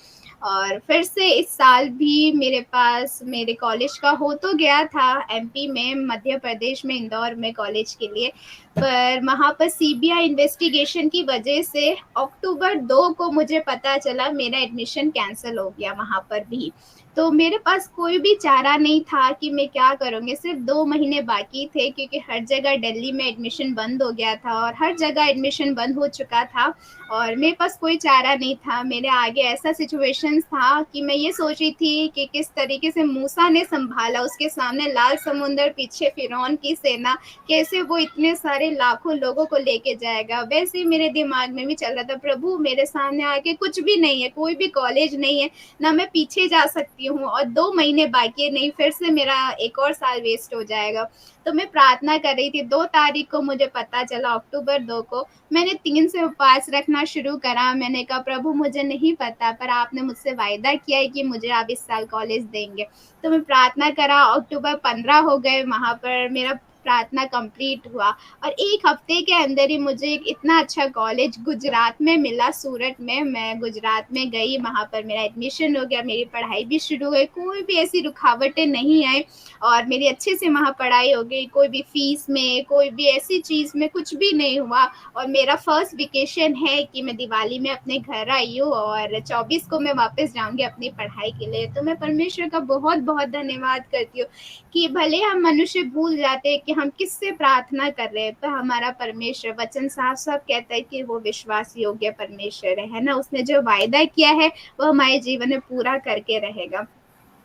और फिर से इस साल भी मेरे पास मेरे कॉलेज का हो तो गया था एमपी में, मध्य प्रदेश में, इंदौर में कॉलेज के लिए। पर वहाँ पर सीबीआई इन्वेस्टिगेशन की वजह से अक्टूबर 2 को मुझे पता चला मेरा एडमिशन कैंसिल हो गया वहाँ पर भी। तो मेरे पास कोई भी चारा नहीं था कि मैं क्या करूँगी। सिर्फ 2 महीने बाकी थे, क्योंकि हर जगह दिल्ली में एडमिशन बंद हो गया था, और हर जगह एडमिशन बंद हो चुका था, और मेरे पास कोई चारा नहीं था। मेरे आगे ऐसा सिचुएशंस था कि मैं ये सोच रही थी कि किस तरीके से मूसा ने संभाला, उसके सामने लाल समुंदर, पीछे फिरौन की सेना, कैसे वो इतने सारे लाखों लोगों को लेके जाएगा। वैसे ही मेरे दिमाग में भी चल रहा था, प्रभु मेरे सामने आके कुछ भी नहीं है, कोई भी कॉलेज नहीं है, ना मैं पीछे जा सकती हूँ, और 2 महीने बाकी है, नहीं फिर से मेरा 1 और साल वेस्ट हो जाएगा। तो मैं प्रार्थना कर रही थी। 2 तारीख को मुझे पता चला, अक्टूबर 2 को। मैंने 3 से उपवास रखना शुरू करा। मैंने कहा, प्रभु मुझे नहीं पता, पर आपने मुझसे वायदा किया है कि मुझे आप इस साल कॉलेज देंगे। तो मैं प्रार्थना करा। अक्टूबर 15 हो गए, वहाँ पर मेरा प्रार्थना कंप्लीट हुआ, और 1 हफ्ते के अंदर ही मुझे एक इतना अच्छा कॉलेज गुजरात में मिला, सूरत में। मैं गुजरात में गई, वहाँ पर मेरा एडमिशन हो गया, मेरी पढ़ाई भी शुरू हो गई, कोई भी ऐसी रुकावटें नहीं आई, और मेरी अच्छे से वहाँ पढ़ाई हो गई। कोई भी फीस में, कोई भी ऐसी चीज़ में कुछ भी नहीं हुआ। और मेरा फर्स्ट वेकेशन है कि मैं दिवाली में अपने घर आई हूँ, और 24 को मैं वापस जाऊँगी अपनी पढ़ाई के लिए। तो मैं परमेश्वर का बहुत बहुत धन्यवाद करती हूँ कि भले हम मनुष्य भूल जाते हैं कि हम किससे प्रार्थना कर रहे हैं, पर हमारा परमेश्वर, वचन साफ साफ कहता है कि वो विश्वास योग्य परमेश्वर है ना। उसने जो वायदा किया है वो हमारे जीवन में पूरा करके रहेगा।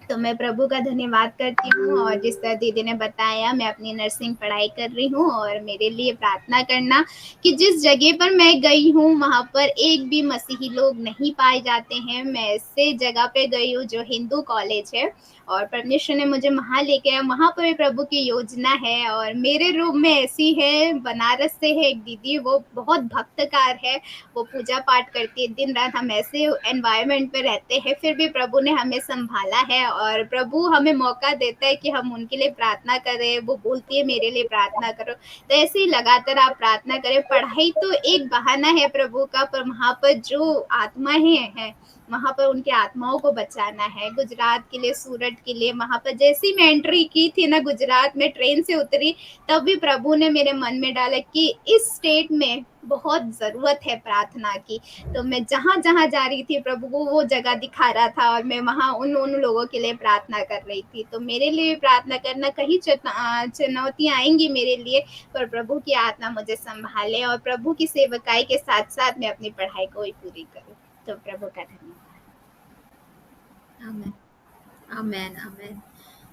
तो मैं प्रभु का धन्यवाद करती हूँ। और जिस तरह दीदी ने बताया, मैं अपनी नर्सिंग पढ़ाई कर रही हूँ, और मेरे लिए प्रार्थना करना कि जिस जगह पर मैं गई हूँ वहाँ पर एक भी मसीही लोग नहीं पाए जाते हैं। मैं ऐसे जगह पे गई हूँ जो हिंदू कॉलेज है, और परमेश्वर ने मुझे वहाँ लेके आया। वहाँ पर भी प्रभु की योजना है। और मेरे रूम में ऐसी है, बनारस से है एक दीदी, वो बहुत भक्तकार है, वो पूजा पाठ करती है दिन रात। हम ऐसे एनवायरनमेंट पे रहते हैं, फिर भी प्रभु ने हमें संभाला है, और प्रभु हमें मौका देता है कि हम उनके लिए प्रार्थना करें। वो बोलती है मेरे लिए प्रार्थना करो, तो ऐसे ही लगातार आप प्रार्थना करें। पढ़ाई तो एक बहाना है प्रभु का, पर वहाँ पर जो आत्माएं हैं, वहाँ पर उनकी आत्माओं को बचाना है। गुजरात के लिए, सूरत के लिए, वहाँ पर जैसी मैं एंट्री की थी ना, गुजरात में ट्रेन से उतरी, तब भी प्रभु ने मेरे मन में डाला कि इस स्टेट में बहुत ज़रूरत है प्रार्थना की। तो मैं जहाँ जहाँ जा रही थी, प्रभु को वो जगह दिखा रहा था, और मैं वहाँ उन उन लोगों के लिए प्रार्थना कर रही थी। तो मेरे लिए प्रार्थना करना, कहीं चुनौतियाँ आएंगी मेरे लिए, पर प्रभु की आत्मा मुझे संभाले, और प्रभु की सेवकाई के साथ साथ मैं अपनी पढ़ाई को भी पूरी करूँ। तो प्रभु का धन्यवाद। आमेन, आमेन, आमेन।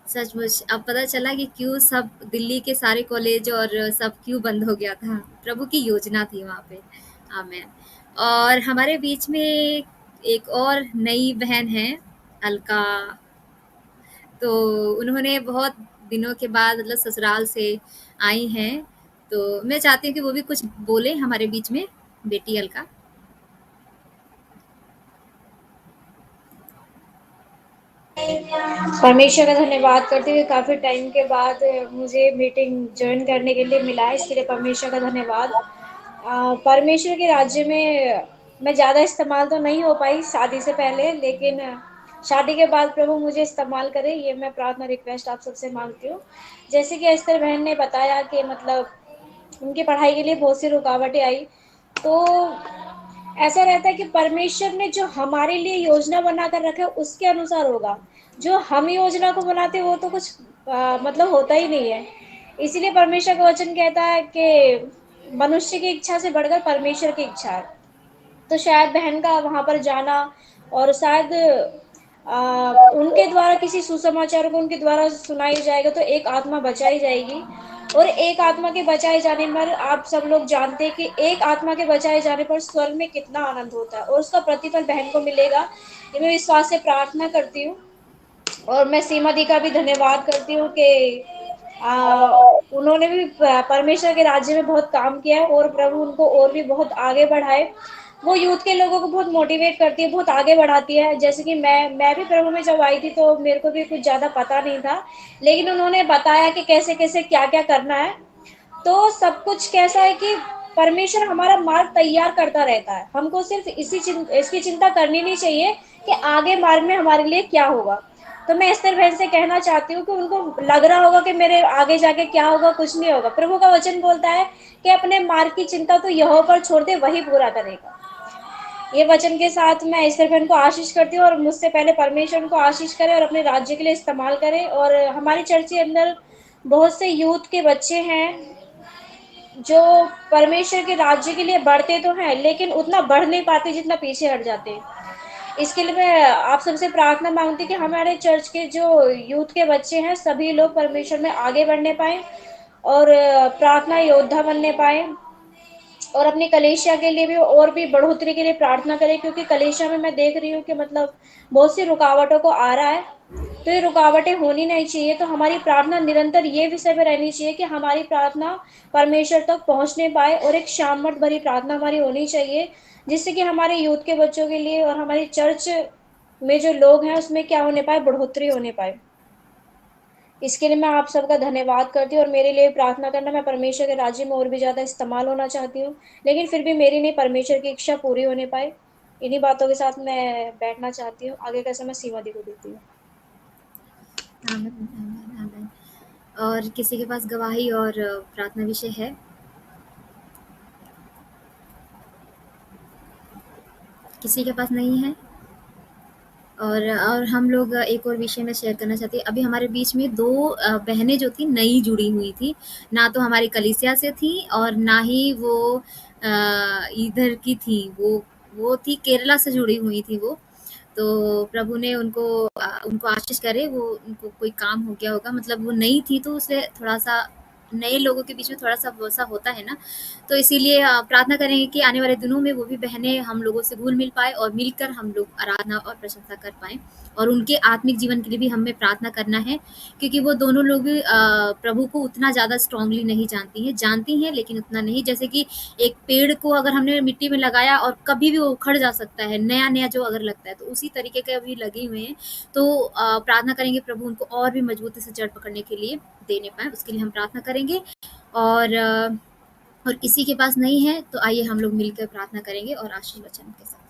सचमुच अब पता चला कि क्यों सब दिल्ली के सारे कॉलेज और सब क्यों बंद हो गया था। प्रभु की योजना थी वहाँ पे। आमेन। और हमारे बीच में एक और नई बहन है, अलका। तो उन्होंने बहुत दिनों के बाद मतलब ससुराल से आई हैं, तो मैं चाहती हूँ कि वो भी कुछ बोले हमारे बीच में, बेटी अलका। परमेश्वर का धन्यवाद करते हुए काफ़ी टाइम के बाद मुझे मीटिंग ज्वाइन करने के लिए मिला है, इसके लिए परमेश्वर का धन्यवाद। परमेश्वर के राज्य में मैं ज़्यादा इस्तेमाल तो नहीं हो पाई शादी से पहले, लेकिन शादी के बाद प्रभु मुझे इस्तेमाल करे, ये मैं प्रार्थना रिक्वेस्ट आप सबसे मांगती हूँ। जैसे कि एस्तर बहन ने बताया कि मतलब उनकी पढ़ाई के लिए बहुत सी रुकावटें आई, तो ऐसा रहता है कि परमेश्वर ने जो हमारे लिए योजना बनाकर रखा है उसके अनुसार होगा। जो हम योजना को बनाते हैं वो तो कुछ मतलब होता ही नहीं है। इसीलिए परमेश्वर का वचन कहता है कि मनुष्य की इच्छा से बढ़कर परमेश्वर की इच्छा है। तो शायद बहन का वहाँ पर जाना और शायद उनके द्वारा किसी सुसमाचार को उनके द्वारा सुनाई जाएगा तो एक आत्मा बचाई जाएगी। और एक आत्मा के बचाए जाने पर आप सब लोग जानते हैं कि एक आत्मा के बचाए जाने पर स्वर्ग में कितना आनंद होता है और उसका प्रतिफल बहन को मिलेगा। ये मैं विश्वास से प्रार्थना करती हूँ। और मैं सीमा दी का भी धन्यवाद करती हूँ कि उन्होंने भी परमेश्वर के राज्य में बहुत काम किया है और प्रभु उनको और भी बहुत आगे बढ़ाए। वो यूथ के लोगों को बहुत मोटिवेट करती है, बहुत आगे बढ़ाती है। जैसे कि मैं भी प्रभु में जब आई थी तो मेरे को भी कुछ ज़्यादा पता नहीं था, लेकिन उन्होंने बताया कि कैसे कैसे क्या क्या करना है। तो सब कुछ कैसा है कि परमेश्वर हमारा मार्ग तैयार करता रहता है। हमको सिर्फ इसकी चिंता करनी नहीं चाहिए कि आगे मार्ग में हमारे लिए क्या होगा। तो मैं एस्तर बहन से कहना चाहती हूँ कि उनको लग रहा होगा कि मेरे आगे जाके क्या होगा, कुछ नहीं होगा। प्रभु का वचन बोलता है कि अपने मार्ग की चिंता तो यहोवा पर छोड़ दे, वही पूरा करेगा। ये वचन के साथ मैं एस्तर बहन को आशीष करती हूँ और मुझसे पहले परमेश्वर उनको आशीष करे और अपने राज्य के लिए इस्तेमाल करे। और हमारी चर्च के अंदर बहुत से यूथ के बच्चे हैं जो परमेश्वर के राज्य के लिए बढ़ते तो हैं, लेकिन उतना बढ़ नहीं पाते जितना पीछे हट जाते हैं। इसके लिए मैं आप सबसे प्रार्थना मांगती कि हमारे चर्च के जो यूथ के बच्चे हैं सभी लोग परमेश्वर में आगे बढ़ने पाए और प्रार्थना योद्धा बनने पाए। और अपनी कलीसिया के लिए भी और भी बढ़ोतरी के लिए प्रार्थना करें, क्योंकि कलीसिया में मैं देख रही हूँ कि मतलब बहुत सी रुकावटों को आ रहा है। तो ये रुकावटें होनी नहीं चाहिए। तो हमारी प्रार्थना निरंतर ये विषय पे रहनी चाहिए कि हमारी प्रार्थना परमेश्वर तक पहुंचने पाए और एक शामत भरी प्रार्थना हमारी होनी चाहिए, जिससे कि हमारे यूथ के बच्चों के लिए और हमारी चर्च में जो लोग हैं उसमें क्या होने पाए, बढ़ोतरी होने पाए। इसके लिए मैं आप सबका धन्यवाद करती हूँ और मेरे लिए प्रार्थना करना। मैं परमेश्वर के राज्य में और भी ज़्यादा इस्तेमाल होना चाहती हूँ, लेकिन फिर भी मेरी नहीं, परमेश्वर की इच्छा पूरी होने पाए। इन्हीं बातों के साथ मैं बैठना चाहती हूँ। आगे का समय सीमा दी को देती हूँ। आमीन, आमीन, आमीन। और किसी के पास गवाही और प्रार्थना विषय है? किसी के पास नहीं है? और हम लोग एक और विषय में शेयर करना चाहती हैं। अभी हमारे बीच में 2 बहनें जो थी नई जुड़ी हुई थी। ना तो हमारी कलीसिया से थी और ना ही वो इधर की थी। वो थी केरला से जुड़ी हुई थी वो। तो प्रभु ने उनको आशीष करे। वो उनको कोई काम हो गया होगा, मतलब वो नई थी तो उससे थोड़ा-सा नए लोगों के बीच में थोड़ा-सा वैसा होता है ना। तो इसीलिए प्रार्थना करेंगे कि आने वाले दिनों में वो भी बहनें हम लोगों से घुल-मिल पाएँ और मिलकर हम लोग आराधना और प्रशंसा कर पाएँ। और उनके आत्मिक जीवन के लिए भी हमें प्रार्थना करना है, क्योंकि वो दोनों लोग भी प्रभु को उतना ज़्यादा स्ट्रांगली नहीं जानती हैं लेकिन उतना नहीं। जैसे कि एक पेड़ को अगर हमने मिट्टी में लगाया और कभी भी वो उखड़ जा सकता है, नया-नया जो अगर लगता है, तो उसी तरीके के अभी लगे हुए हैं। तो प्रार्थना करेंगे प्रभु उनको और भी मजबूती से जड़ पकड़ने के लिए देने पाएँ, उसके लिए हम प्रार्थना करेंगे। और और किसी के पास नहीं है तो आइए हम लोग मिलकर प्रार्थना करेंगे और आशीष वचन के साथ जाएँगे।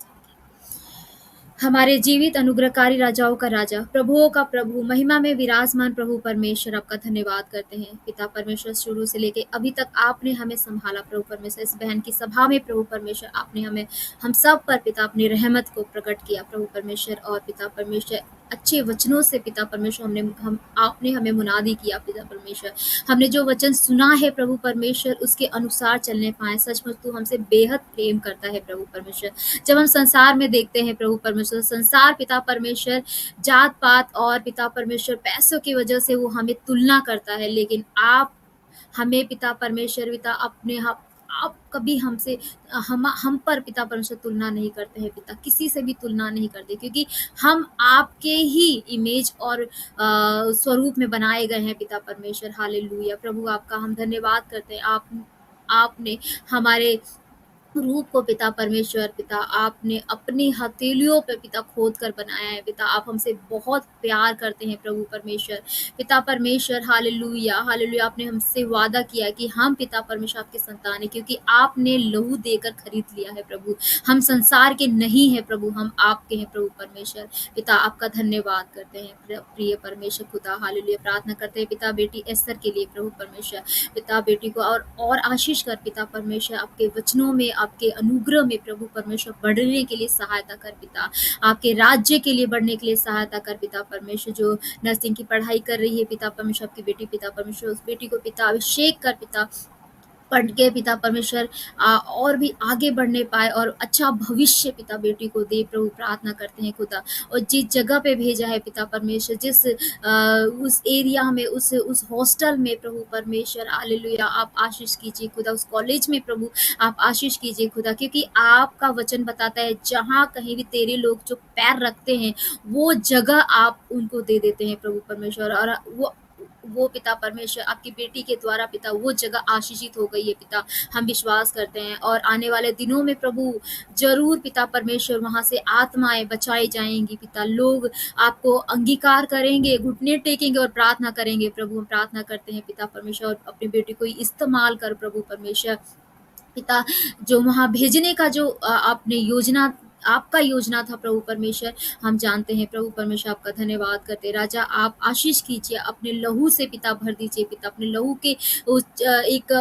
हमारे जीवित अनुग्रहकारी राजाओं का राजा, प्रभुओं का प्रभु, महिमा में विराजमान प्रभु परमेश्वर, आपका धन्यवाद करते हैं। पिता परमेश्वर, शुरू से लेके अभी तक आपने हमें संभाला प्रभु परमेश्वर। इस बहन की सभा में प्रभु परमेश्वर आपने हम सब पर पिता अपनी रहमत को प्रकट किया प्रभु परमेश्वर। और पिता परमेश्वर अच्छे वचनों से पिता परमेश्वर आपने हमें मुनादी किया पिता परमेश्वर। हमने जो वचन सुना है प्रभु परमेश्वर उसके अनुसार चलने पाए। सचमुच तू हमसे बेहद प्रेम करता है प्रभु परमेश्वर। जब हम संसार में देखते हैं प्रभु परमेश्वर, संसार पिता परमेश्वर जात पात और पिता परमेश्वर पैसों की वजह से वो हमें तुलना करता है, लेकिन आप हमें पिता परमेश्वर पिता अपने आप कभी हम पर पिता परमेश्वर तुलना नहीं करते हैं पिता, किसी से भी तुलना नहीं करते, क्योंकि हम आपके ही इमेज और स्वरूप में बनाए गए हैं पिता परमेश्वर। हालेलुया प्रभु, आपका हम धन्यवाद करते हैं। आपने हमारे रूप को पिता परमेश्वर पिता आपने अपनी हथेलियों पे पिता खोद कर बनाया है पिता। आप हमसे बहुत प्यार करते हैं प्रभु परमेश्वर पिता परमेश्वर। Hallelujah hallelujah. आपने हमसे वादा किया कि हम पिता परमेश्वर आपके संतान हैं, क्योंकि आपने लहू देकर खरीद लिया है प्रभु। हम संसार के नहीं है प्रभु, हम आपके हैं प्रभु परमेश्वर पिता। आपका धन्यवाद करते हैं प्रिय परमेश्वर खुदा। हालेलुया। प्रार्थना करते हैं पिता बेटी एस्तर के लिए प्रभु परमेश्वर पिता। बेटी को और आशीष कर पिता परमेश्वर, आपके वचनों में आपके अनुग्रह में प्रभु परमेश्वर बढ़ने के लिए सहायता कर पिता, आपके राज्य के लिए बढ़ने के लिए सहायता कर पिता परमेश्वर। जो नर्सिंग की पढ़ाई कर रही है पिता परमेश्वर, आपकी बेटी पिता परमेश्वर, उस बेटी को पिता अभिषेक कर पिता, पढ़ के पिता परमेश्वर और भी आगे बढ़ने पाए और अच्छा भविष्य पिता बेटी को दे प्रभु, प्रार्थना करते हैं खुदा। और जिस जगह पे भेजा है पिता परमेश्वर, जिस उस एरिया में, उस हॉस्टल में प्रभु परमेश्वर हालेलुया आप आशीष कीजिए खुदा, उस कॉलेज में प्रभु आप आशीष कीजिए खुदा, क्योंकि आपका वचन बताता है जहाँ कहीं भी तेरे लोग जो पैर रखते हैं वो जगह आप उनको दे देते हैं प्रभु परमेश्वर। और वो पिता परमेश्वर आपकी बेटी के द्वारा पिता वो जगह आशीषित हो गई है पिता, हम विश्वास करते हैं। और आने वाले दिनों में प्रभु जरूर पिता परमेश्वर वहां से आत्माएं बचाई जाएंगी पिता, लोग आपको अंगीकार करेंगे, घुटने टेकेंगे और प्रार्थना करेंगे प्रभु। हम प्रार्थना करते हैं पिता परमेश्वर, और अपनी बेटी को इस्तेमाल कर प्रभु परमेश्वर पिता, जो वहां भेजने का जो आपने योजना, आपका योजना था प्रभु परमेश्वर, हम जानते हैं प्रभु परमेश्वर। आपका धन्यवाद करते राजा, आप आशीष कीजिए, अपने लहू से पिता भर दीजिए पिता, अपने लहू के उस एक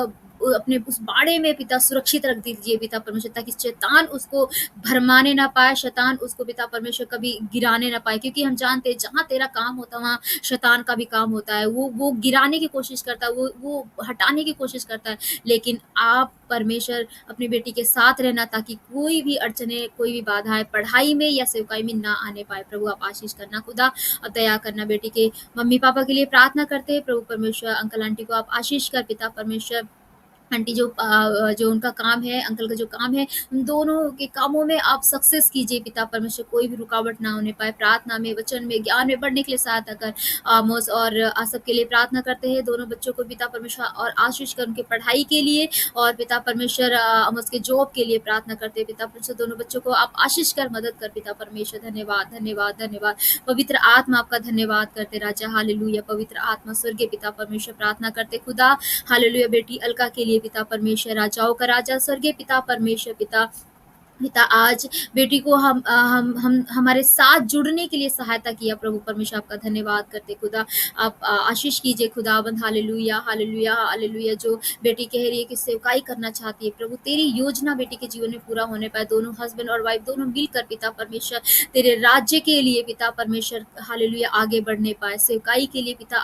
अपने उस बाड़े में पिता सुरक्षित रख दीजिए पिता परमेश्वर, ताकि शैतान उसको भरमाने ना पाए, शैतान उसको पिता परमेश्वर कभी गिराने ना पाए। क्योंकि हम जानते हैं जहाँ तेरा काम होता है वहाँ शैतान का भी काम होता है। वो गिराने की कोशिश करता है, वो हटाने की कोशिश करता है, लेकिन आप परमेश्वर अपनी बेटी के साथ रहना, ताकि कोई भी अड़चने, कोई भी बाधाएं पढ़ाई में या सेवकाई में ना आने पाए प्रभु। आप आशीष करना खुदा, और दया करना। बेटी के मम्मी पापा के लिए प्रार्थना करते हैं प्रभु परमेश्वर, अंकल आंटी को आप आशीष कर पिता परमेश्वर। आंटी जो उनका काम है, अंकल का जो काम है, उन दोनों के कामों में आप सक्सेस कीजिए पिता परमेश्वर, कोई भी रुकावट ना होने पाए। प्रार्थना में, वचन में, ज्ञान में बढ़ने के लिए सहायता कर। आमोस और आसफ के लिए प्रार्थना करते हैं, दोनों बच्चों को पिता परमेश्वर और आशीष कर उनके पढ़ाई के लिए, और पिता परमेश्वर आमोस के जॉब के लिए प्रार्थना करते हैं पिता परमेश्वर। दोनों बच्चों को आप आशीष कर मदद कर पिता परमेश्वर। धन्यवाद धन्यवाद धन्यवाद। पवित्र आत्मा आपका धन्यवाद करते राजा, हालेलुया। पवित्र आत्मा स्वर्गीय पिता परमेश्वर प्रार्थना करते खुदा, हालेलुया। बेटी अलका के लिए पिता परमेश्वर, राजाओं का राजा स्वर्गीय पिता परमेश्वर पिता, आज बेटी को हम हमारे साथ जुड़ने के लिए सहायता किया प्रभु परमेश्वर, आपका धन्यवाद करते खुदा। आप आशीष कीजिए खुदाबंद, हालेलुया हालेलुया हालेलुया। जो बेटी कह रही है कि सेवकाई करना चाहती है प्रभु, तेरी योजना बेटी के जीवन में पूरा होने पाए। दोनों हस्बैंड और वाइफ दोनों मिलकर पिता परमेश्वर तेरे राज्य के लिए पिता परमेश्वर हालेलुया आगे बढ़ने पाए। सेवकाई के लिए पिता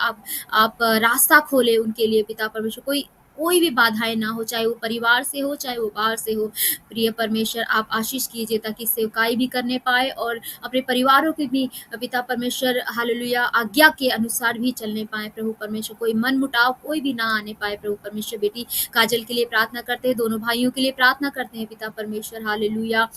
आप रास्ता खोले उनके लिए पिता परमेश्वर। कोई भी बाधाएं ना हो, चाहे वो परिवार से हो, चाहे वो बाहर से हो। प्रिय परमेश्वर आप आशीष कीजिए, ताकि सेवकाई भी करने पाए और अपने परिवारों के भी पिता परमेश्वर हालेलुया आज्ञा के अनुसार भी चलने पाए प्रभु परमेश्वर। कोई मन मुटाव कोई भी ना आने पाए प्रभु परमेश्वर। बेटी काजल के लिए प्रार्थना करते हैं, दोनों भाइयों के लिए प्रार्थना करते हैं पिता परमेश्वर, हालेलुया।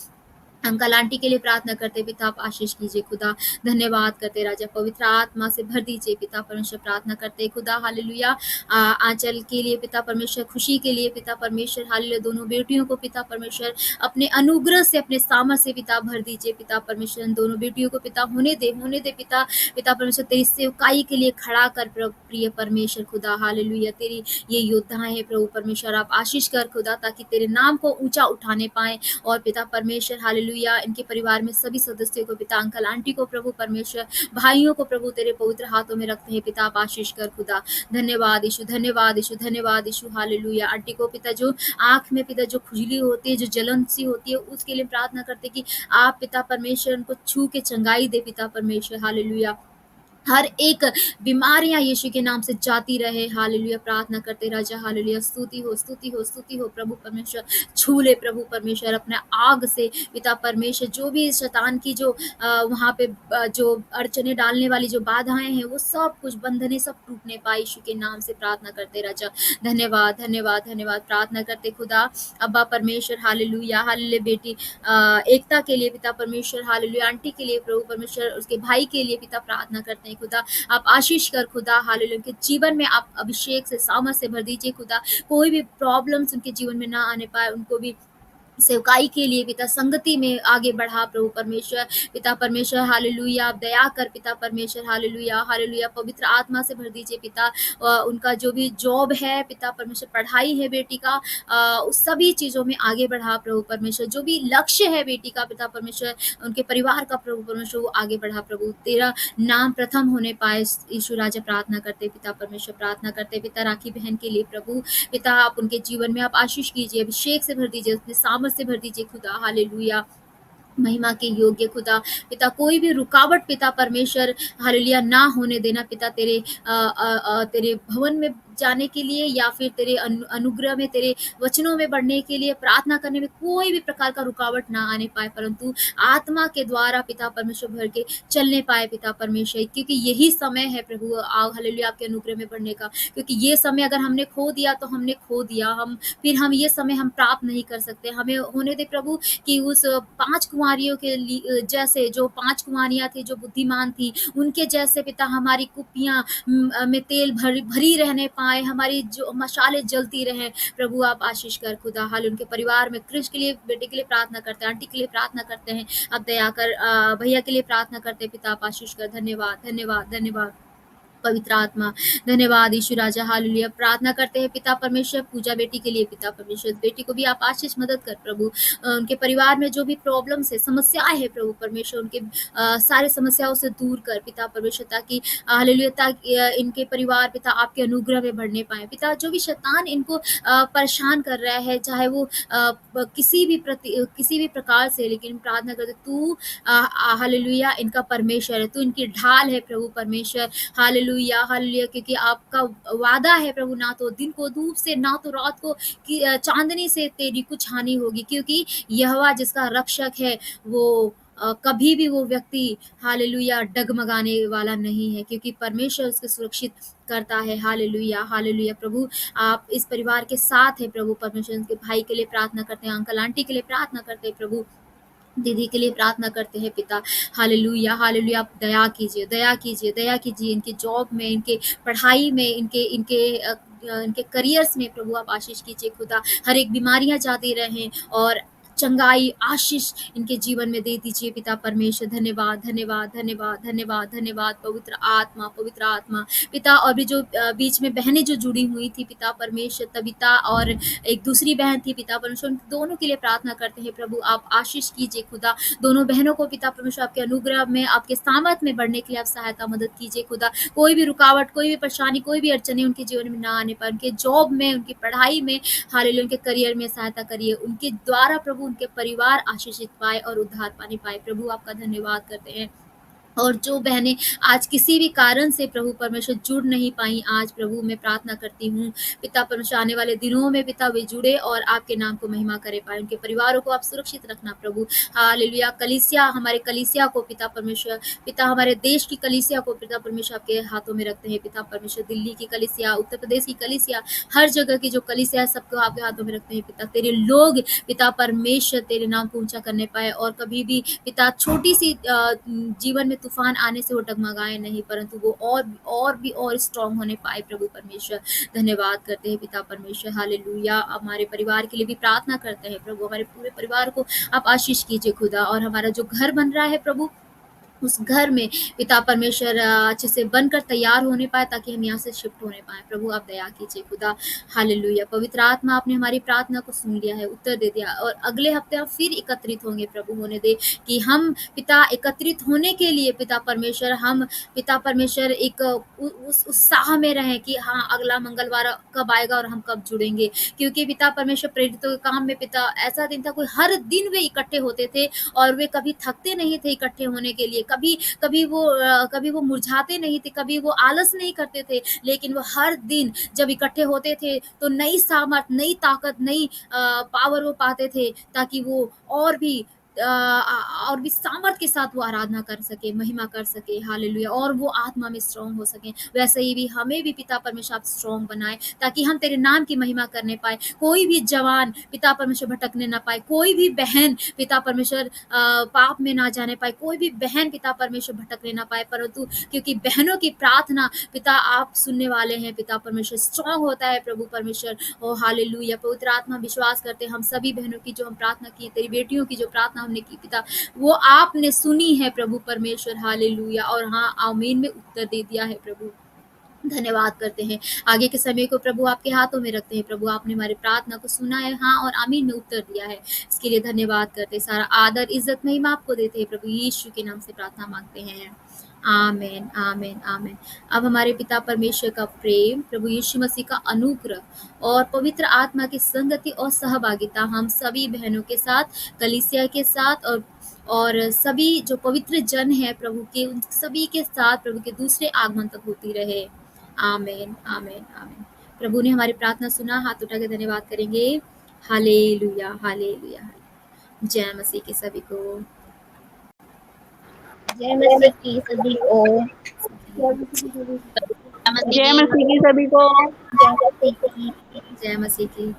अंकल आंटी के लिए प्रार्थना करते पिता, आप आशीष कीजिए खुदा। धन्यवाद करते राजा, पवित्र आत्मा से भर दीजिए पिता परमेश्वर। प्रार्थना करते खुदा, हालेलुया। आंचल के लिए पिता परमेश्वर, खुशी के लिए पिता परमेश्वर, हालेलुया। दोनों बेटियों को पिता परमेश्वर अपने अनुग्रह से, अपने सामर्थ से पिता भर दीजिए पिता परमेश्वर। दोनों बेटियों को पिता होने दे पिता परमेश्वर। तेरी सेवकाई के लिए खड़ा कर प्रिय परमेश्वर खुदा, हालेलुया। तेरी ये योद्धाएं हैं प्रभु परमेश्वर, आप आशीष कर खुदा, ताकि तेरे नाम को ऊंचा उठाने पाए। और पिता परमेश्वर हालेलुया, इनके परिवार में सभी सदस्यों को पिता, अंकल आंटी को प्रभु परमेश्वर, भाइयों को प्रभु तेरे पवित्र हाथों में रखते हैं पिता, आप आशीष कर खुदा। धन्यवाद यीशु, धन्यवाद यीशु, धन्यवाद यीशु, हालेलुया। आंटी को पिता जो आंख में पिता जो खुजली होती है, जो जलन सी होती है, उसके लिए प्रार्थना करते कि आप पिता परमेश्वर उनको छू के चंगाई दे पिता परमेश्वर, हालेलुया। हर एक बीमारियां यीशु के नाम से जाती रहे, हालेलुया। प्रार्थना करते राजा, हालेलुया। स्तुति हो स्तुति हो स्तुति हो प्रभु परमेश्वर। छू ले प्रभु परमेश्वर अपने आग से पिता परमेश्वर। जो भी शैतान की जो वहाँ पे जो अड़चने डालने वाली जो बाधाएं हैं, वो सब कुछ बंधने सब टूटने पाए यीशु के नाम से प्रार्थना करते राजा। धन्यवाद धन्यवाद धन्यवाद। प्रार्थना करते खुदा, अब्बा परमेश्वर, हालेलुया हालेलुया। बेटी एकता के लिए पिता परमेश्वर, हालेलुया। आंटी के लिए प्रभु परमेश्वर, उसके भाई के लिए पिता प्रार्थना करते हैं खुदा, आप आशीष कर खुदा, हालेलुया। उनके जीवन में आप अभिषेक से, सामर्थ से भर दीजिए खुदा। कोई भी प्रॉब्लम्स उनके जीवन में ना आने पाए, उनको भी सेवकाई के लिए पिता संगति में आगे बढ़ा प्रभु परमेश्वर, पिता परमेश्वर, हालेलुया। आप दया कर पिता परमेश्वर, हालेलुया हालेलुया। पवित्र आत्मा से भर दीजिए पिता। उनका जो भी जॉब है पिता परमेश्वर, पढ़ाई है बेटी का, उस सभी चीज़ों में आगे बढ़ा प्रभु परमेश्वर। जो भी लक्ष्य है बेटी का पिता परमेश्वर, उनके परिवार का प्रभु परमेश्वर, वो आगे बढ़ा प्रभु। तेरा नाम प्रथम होने पाए यीशु राजा। प्रार्थना करते पिता परमेश्वर, प्रार्थना करते पिता राखी बहन के लिए प्रभु, पिता आप उनके जीवन में आप आशीष कीजिए, अभिषेक से भर दीजिए, अपने सामर्थ हिम्मत से भर दीजिए खुदा, हालेलुया। महिमा के योग्य खुदा, पिता कोई भी रुकावट पिता परमेश्वर हालेलुया ना होने देना पिता, तेरे भवन में जाने के लिए या फिर तेरे अनुग्रह में, तेरे वचनों में बढ़ने के लिए, प्रार्थना करने में कोई भी प्रकार का रुकावट ना आने पाए, परंतु आत्मा के द्वारा पिता परमेश्वर भर के चलने पाए पिता परमेश्वर, क्योंकि यही समय है प्रभु हालेलुया आपके अनुग्रह में बढ़ने का। क्योंकि ये समय अगर हमने खो दिया तो हमने खो दिया, फिर हम ये समय हम प्राप्त नहीं कर सकते। हमें होने दे प्रभु कि उस 5 कुँवारियों के जैसे, जो 5 कुँवारियाँ थी जो बुद्धिमान थी, उनके जैसे पिता हमारी कुप्पियाँ में तेल भरी रहने पाए, हमारी जो मशालें जलती रहें। प्रभु आप आशीष कर खुदा, हाल उनके परिवार में क्रिश के लिए, बेटे के लिए प्रार्थना करते हैं, आंटी के लिए प्रार्थना करते हैं, अब दया कर भैया के लिए प्रार्थना करते हैं पिता आप आशीष कर। धन्यवाद धन्यवाद धन्यवाद पवित्र आत्मा, धन्यवाद यीशु राजा, हालेलुया। प्रार्थना करते हैं पिता परमेश्वर पूजा बेटी के लिए, पिता परमेश्वर बेटी को भी आप आशीष मदद कर प्रभु, उनके परिवार में जो भी प्रॉब्लम्स है, समस्याएं है प्रभु परमेश्वर, उनके सारे समस्याओं से दूर कर पिता परमेश्वर, ताकि हालेलुया, ताकि इनके परिवार पिता आपके अनुग्रह में बढ़ने पाए पिता। जो भी शैतान इनको परेशान कर रहा है, चाहे वो किसी भी प्रकार से, लेकिन प्रार्थना करते तू हालेलुया इनका परमेश्वर है, तू इनकी ढाल है प्रभु परमेश्वर, हालेलुया हालेलुया। क्योंकि आपका वादा है प्रभु, ना तो दिन को धूप से, ना तो रात को चांदनी से तेरी कुछ हानि होगी, क्योंकि यहोवा जिसका रक्षक है वो कभी भी वो व्यक्ति हालेलुया डगमगाने वाला नहीं है, क्योंकि परमेश्वर उसको सुरक्षित करता है। Hallelujah hallelujah. प्रभु आप इस परिवार के साथ है प्रभु परमेश्वर, उनके भाई के लिए प्रार्थना करते हैं, अंकल आंटी के लिए प्रार्थना करते हैं प्रभु, दीदी के लिए प्रार्थना करते हैं पिता, हालेलुया हालेलुया। आप दया कीजिए दया कीजिए दया कीजिए, इनके जॉब में, इनके पढ़ाई में, इनके करियर्स में प्रभु आप आशीष कीजिए खुदा, हर एक बीमारियां जाती रहें और चंगाई आशीष इनके जीवन में दे दीजिए पिता परमेश्वर। धन्यवाद धन्यवाद धन्यवाद धन्यवाद धन्यवाद पवित्र आत्मा पिता। और भी जो बीच में बहनें जो जुड़ी हुई थी पिता परमेश्वर, तबिता और एक दूसरी बहन थी पिता परमेश्वर, उन दोनों के लिए प्रार्थना करते हैं प्रभु, आप आशीष कीजिए खुदा, दोनों बहनों को पिता परमेश्वर आपके अनुग्रह में, आपके सामर्थ में बढ़ने के लिए आप सहायता मदद कीजिए खुदा। कोई भी रुकावट, कोई भी परेशानी, कोई भी अड़चने उनके जीवन में ना आने पाए, उनके जॉब में, उनकी पढ़ाई में, हालेलुया उनके करियर में सहायता करिए, उनके द्वारा प्रभु उनके परिवार आशीषित पाए और उद्धार पाने पाए। प्रभु आपका धन्यवाद करते हैं। और जो बहनें आज किसी भी कारण से प्रभु परमेश्वर जुड़ नहीं पाई, आज प्रभु मैं प्रार्थना करती हूँ पिता परमेश्वर आने वाले दिनों में पिता वे जुड़े और आपके नाम को महिमा करे पाए, उनके परिवारों को आप सुरक्षित रखना प्रभु, हालेलुया। कलीसिया, हमारे कलीसिया को पिता परमेश्वर, पिता हमारे देश की कलीसिया को पिता परमेश्वर आपके हाथों में रखते हैं पिता परमेश्वर, दिल्ली की कलीसिया, उत्तर प्रदेश की कलीसिया, हर जगह की जो कलीसिया है सबको आपके हाथों में रखते हैं पिता। तेरे लोग पिता परमेश्वर तेरे नाम को ऊंचा करने पाए, और कभी भी पिता छोटी सी जीवन में तूफान आने से वो डगमगाए नहीं, परंतु वो और स्ट्रांग होने पाए प्रभु परमेश्वर। धन्यवाद करते हैं पिता परमेश्वर, हालेलुया। हमारे परिवार के लिए भी प्रार्थना करते हैं प्रभु, हमारे पूरे परिवार को आप आशीष कीजिए खुदा, और हमारा जो घर बन रहा है प्रभु, उस घर में पिता परमेश्वर अच्छे से बनकर तैयार होने पाए, ताकि हम यहाँ से शिफ्ट होने पाए। प्रभु आप दया कीजिए खुदा, हालेलुया। पवित्र आत्मा आपने हमारी प्रार्थना को सुन लिया है, उत्तर दे दिया, और अगले हफ्ते हम फिर एकत्रित होंगे प्रभु। होने दे कि हम पिता एकत्रित होने के लिए पिता परमेश्वर, हम पिता परमेश्वर एक उस उत्साह में रहें कि हाँ अगला मंगलवार कब आएगा और हम कब जुड़ेंगे, क्योंकि पिता परमेश्वर प्रेरितों के काम में पिता ऐसा दिन था, कोई हर दिन वे इकट्ठे होते थे और वे कभी थकते नहीं थे इकट्ठे होने के लिए, कभी वो मुरझाते नहीं थे, कभी वो आलस नहीं करते थे, लेकिन वो हर दिन जब इकट्ठे होते थे तो नई सामर्थ, नई ताकत, नई पावर वो पाते थे, ताकि वो और भी सामर्थ के साथ वो आराधना कर सके, महिमा कर सके, हालेलुया, और वो आत्मा में स्ट्रांग हो सके। वैसे ही भी हमें भी पिता परमेश्वर आप स्ट्रांग बनाए, ताकि हम तेरे नाम की महिमा करने पाए, कोई भी जवान पिता परमेश्वर भटकने ना पाए, कोई भी बहन पिता परमेश्वर पाप में ना जाने पाए, कोई भी बहन पिता परमेश्वर भटकने ना पाए, परंतु क्योंकि बहनों की प्रार्थना पिता आप सुनने वाले हैं, पिता परमेश्वर स्ट्रांग होता है प्रभु परमेश्वर। ओ हालेलुया। पवित्र आत्मा विश्वास करते हैं हम सभी बहनों की जो हम प्रार्थना की, तेरी बेटियों की जो प्रार्थना हमने की पिता, वो आपने सुनी है प्रभु परमेश्वर, हालेलुया, और हाँ आमीन में उत्तर दे दिया है प्रभु। धन्यवाद करते हैं। आगे के समय को प्रभु आपके हाथों में रखते हैं प्रभु, आपने हमारी प्रार्थना को सुना है, हाँ और आमीन में उत्तर दिया है, इसके लिए धन्यवाद करते हैं। सारा आदर इज्जत महिमा आपको देते हैं प्रभु, यीशु के नाम से प्रार्थना मांगते हैं, आमीन, आमीन, आमीन। अब हमारे पिता परमेश्वर का प्रेम, प्रभु यीशु मसीह का अनुग्रह और पवित्र आत्मा की संगति और सहभागिता हम सभी बहनों के साथ, कलीसिया के साथ और सभी जो पवित्र जन हैं प्रभु के, उन सभी के साथ प्रभु के दूसरे आगमन तक होती रहे। आमीन, आमीन, आमीन। प्रभु ने हमारी प्रार्थना सुना, हाथ उठा के धन्यवाद करेंगे। Hallelujah, hallelujah. जय मसीह के सभी को। जय मसीह की सभी को। जय मसीह की सभी को। जय मसीह की। जय मसीह की।